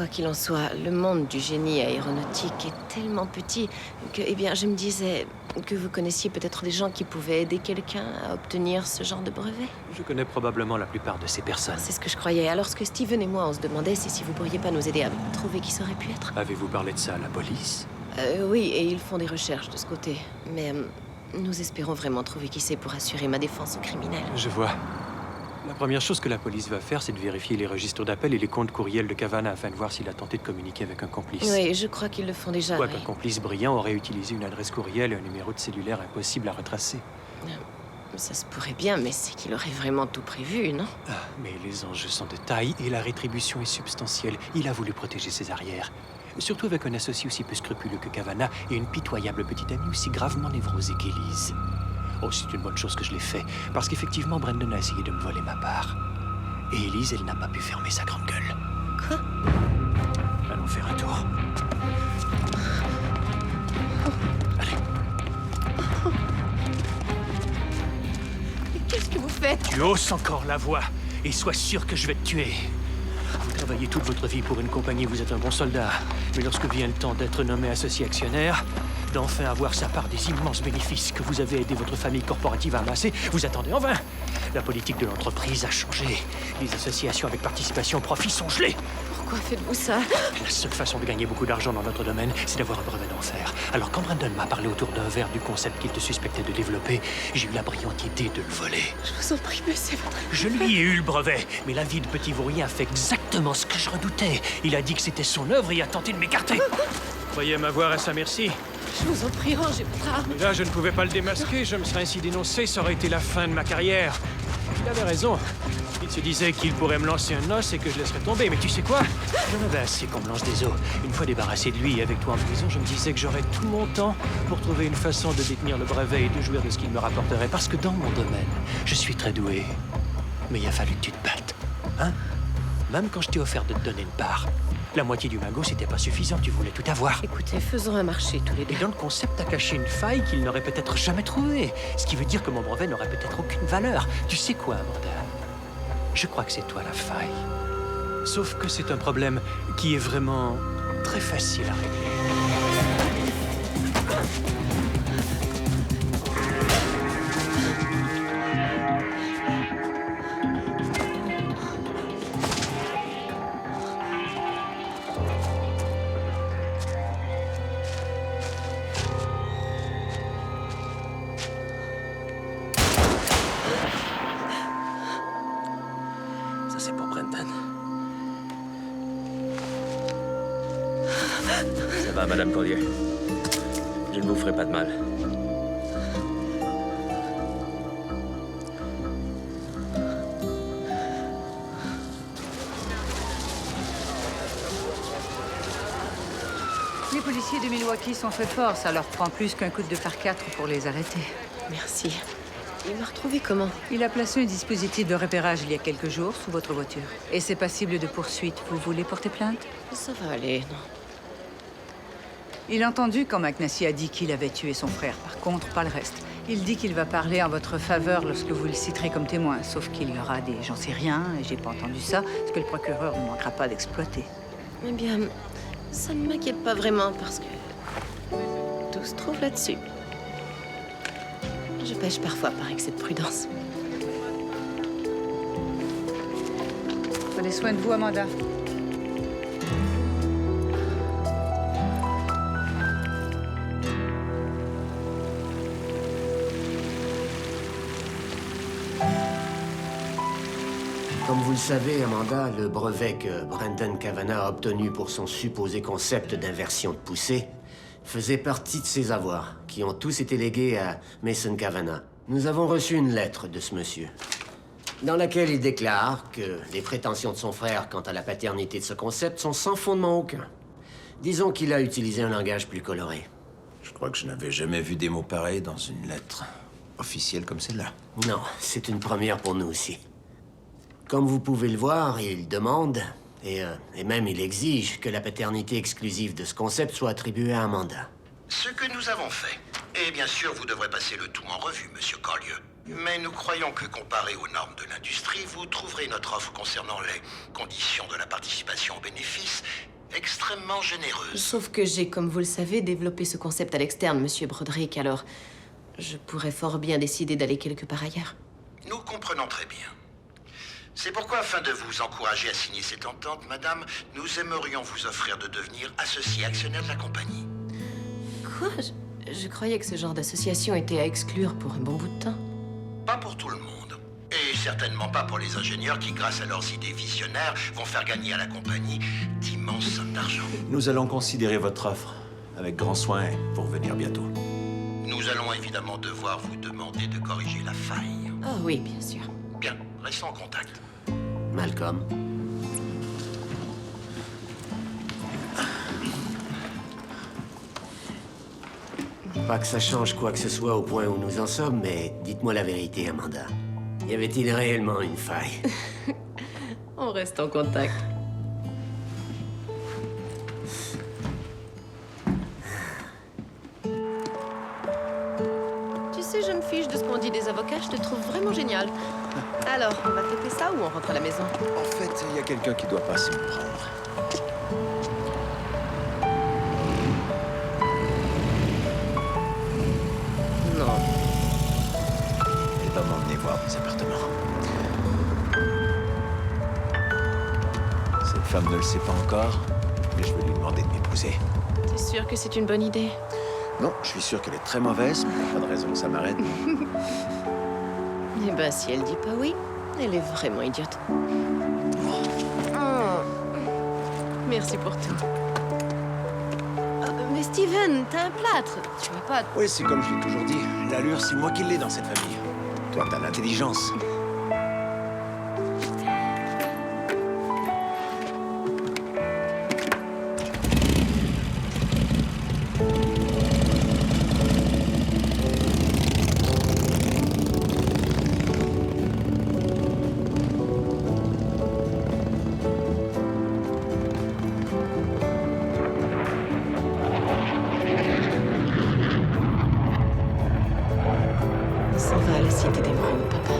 Quoi qu'il en soit, le monde du génie aéronautique est tellement petit que, eh bien, je me disais que vous connaissiez peut-être des gens qui pouvaient aider quelqu'un à obtenir ce genre de brevet. Je connais probablement la plupart de ces personnes. C'est ce que je croyais. Alors, ce que Steven et moi, on se demandait, c'est si vous pourriez pas nous aider à trouver qui ça aurait pu être. Avez-vous parlé de ça à la police? Oui, et ils font des recherches de ce côté. Mais nous espérons vraiment trouver qui c'est pour assurer ma défense aux criminels. Je vois. La première chose que la police va faire, c'est de vérifier les registres d'appel et les comptes courriels de Cavanagh afin de voir s'il a tenté de communiquer avec un complice. Oui, je crois qu'ils le font déjà. Quoi qu'un complice brillant aurait utilisé une adresse courriel et un numéro de cellulaire impossible à retracer. Ça se pourrait bien, mais c'est qu'il aurait vraiment tout prévu, non? Ah, mais les enjeux sont de taille et la rétribution est substantielle. Il a voulu protéger ses arrières. Surtout avec un associé aussi peu scrupuleux que Cavanagh et une pitoyable petite amie aussi gravement névrosée qu'Élise. Oh, c'est une bonne chose que je l'ai fait, parce qu'effectivement, Brandon a essayé de me voler ma part. Et Élise, elle n'a pas pu fermer sa grande gueule. Quoi? Allons faire un tour. Allez. Mais qu'est-ce que vous faites? Tu hausses encore la voix, et sois sûr que je vais te tuer. Vous travaillez toute votre vie pour une compagnie, vous êtes un bon soldat. Mais lorsque vient le temps d'être nommé associé actionnaire, d'enfin avoir sa part des immenses bénéfices que vous avez aidé votre famille corporative à amasser, vous attendez en vain. La politique de l'entreprise a changé. Les associations avec participation au profit sont gelées. Pourquoi faites-vous ça? La seule façon de gagner beaucoup d'argent dans notre domaine, c'est d'avoir un brevet d'enfer. Alors quand Brandon m'a parlé autour d'un verre du concept qu'il te suspectait de développer, j'ai eu la brillante idée de le voler. Je vous en prie, mais c'est votre... Je lui ai eu le brevet, mais la vie de petit vaurien a fait exactement ce que je redoutais. Il a dit que c'était son œuvre et a tenté de m'écarter. Croyez m'avoir à sa merci. Je vous en prie, rangez votre arme. Là, je ne pouvais pas le démasquer, je me serais ainsi dénoncé, ça aurait été la fin de ma carrière. Il avait raison. Il se disait qu'il pourrait me lancer un os et que je laisserais tomber, mais tu sais quoi? J'en avais assez qu'on me lance des os. Une fois débarrassé de lui et avec toi en prison, je me disais que j'aurais tout mon temps pour trouver une façon de détenir le brevet et de jouir de ce qu'il me rapporterait. Parce que dans mon domaine, je suis très doué. Mais il a fallu que tu te battes. Hein? Même quand je t'ai offert de te donner une part. La moitié du magot, c'était pas suffisant, tu voulais tout avoir. Écoutez, faisons un marché tous les deux. Et dans le concept, t'as caché une faille qu'il n'aurait peut-être jamais trouvée. Ce qui veut dire que mon brevet n'aurait peut-être aucune valeur. Tu sais quoi, Amanda? Je crois que c'est toi la faille. Sauf que c'est un problème qui est vraiment très facile à régler. C'est pour Brandon. Ça va, Madame Collier. Je ne vous ferai pas de mal. Les policiers de Milwaukee sont très forts. Ça leur prend plus qu'un coup de par-4 pour les arrêter. Merci. Il m'a retrouvé comment? Il a placé un dispositif de repérage il y a quelques jours sous votre voiture. Et c'est passible de poursuite. Vous voulez porter plainte? Ça va aller, non. Il a entendu quand McNasty a dit qu'il avait tué son frère. Par contre, pas le reste. Il dit qu'il va parler en votre faveur lorsque vous le citerez comme témoin. Sauf qu'il y aura des j'en sais rien, et j'ai pas entendu ça, ce que le procureur ne manquera pas d'exploiter. Eh bien, ça ne m'inquiète pas vraiment parce que tout se trouve là-dessus. Je pêche parfois par excès de prudence. Prenez soin de vous, Amanda. Comme vous le savez, Amanda, le brevet que Brandon Cavanagh a obtenu pour son supposé concept d'inversion de poussée faisait partie de ses avoirs, qui ont tous été légués à Mason Cavanagh. Nous avons reçu une lettre de ce monsieur, dans laquelle il déclare que les prétentions de son frère quant à la paternité de ce concept sont sans fondement aucun. Disons qu'il a utilisé un langage plus coloré. Je crois que je n'avais jamais vu des mots pareils dans une lettre officielle comme celle-là. Non, c'est une première pour nous aussi. Comme vous pouvez le voir, il demande, et même il exige, que la paternité exclusive de ce concept soit attribuée à Amanda. Ce que nous avons fait. Et bien sûr, vous devrez passer le tout en revue, Monsieur Collier. Mais nous croyons que comparé aux normes de l'industrie, vous trouverez notre offre concernant les conditions de la participation aux bénéfices extrêmement généreuse. Sauf que j'ai, comme vous le savez, développé ce concept à l'externe, Monsieur Broderick, alors je pourrais fort bien décider d'aller quelque part ailleurs. Nous comprenons très bien. C'est pourquoi, afin de vous encourager à signer cette entente, madame, nous aimerions vous offrir de devenir associé actionnaire de la compagnie. Quoi? Je croyais que ce genre d'association était à exclure pour un bon bout de temps. Pas pour tout le monde. Et certainement pas pour les ingénieurs qui, grâce à leurs idées visionnaires, vont faire gagner à la compagnie d'immenses sommes d'argent. Nous allons considérer votre offre avec grand soin pour venir bientôt. Nous allons évidemment devoir vous demander de corriger la faille. Ah oui, bien sûr. Bien, restons en contact. Malcolm. Pas que ça change quoi que ce soit au point où nous en sommes, mais dites-moi la vérité, Amanda. Y avait-il réellement une faille? On reste en contact. Tu sais, jeune fille, de ce qu'on dit des avocats, je te trouve vraiment génial. Alors, on va taper ça ou on rentre à la maison? En fait, il y a quelqu'un qui doit passer me prendre. Non. Elle va m'emmener voir mes appartements. Cette femme ne le sait pas encore, mais je vais lui demander de m'épouser. T'es sûr que c'est une bonne idée? Non, je suis sûr qu'elle est très mauvaise, mais il n'y a pas de raison que ça m'arrête. Eh ben, si elle dit pas oui, elle est vraiment idiote. Oh. Merci pour tout. Mais Steven, t'as un plâtre. Tu vas pas... Oui, c'est comme je l'ai toujours dit. L'allure, c'est moi qui l'ai dans cette famille. Toi, t'as l'intelligence. On s'en va à la Cité d'Émeraude, papa.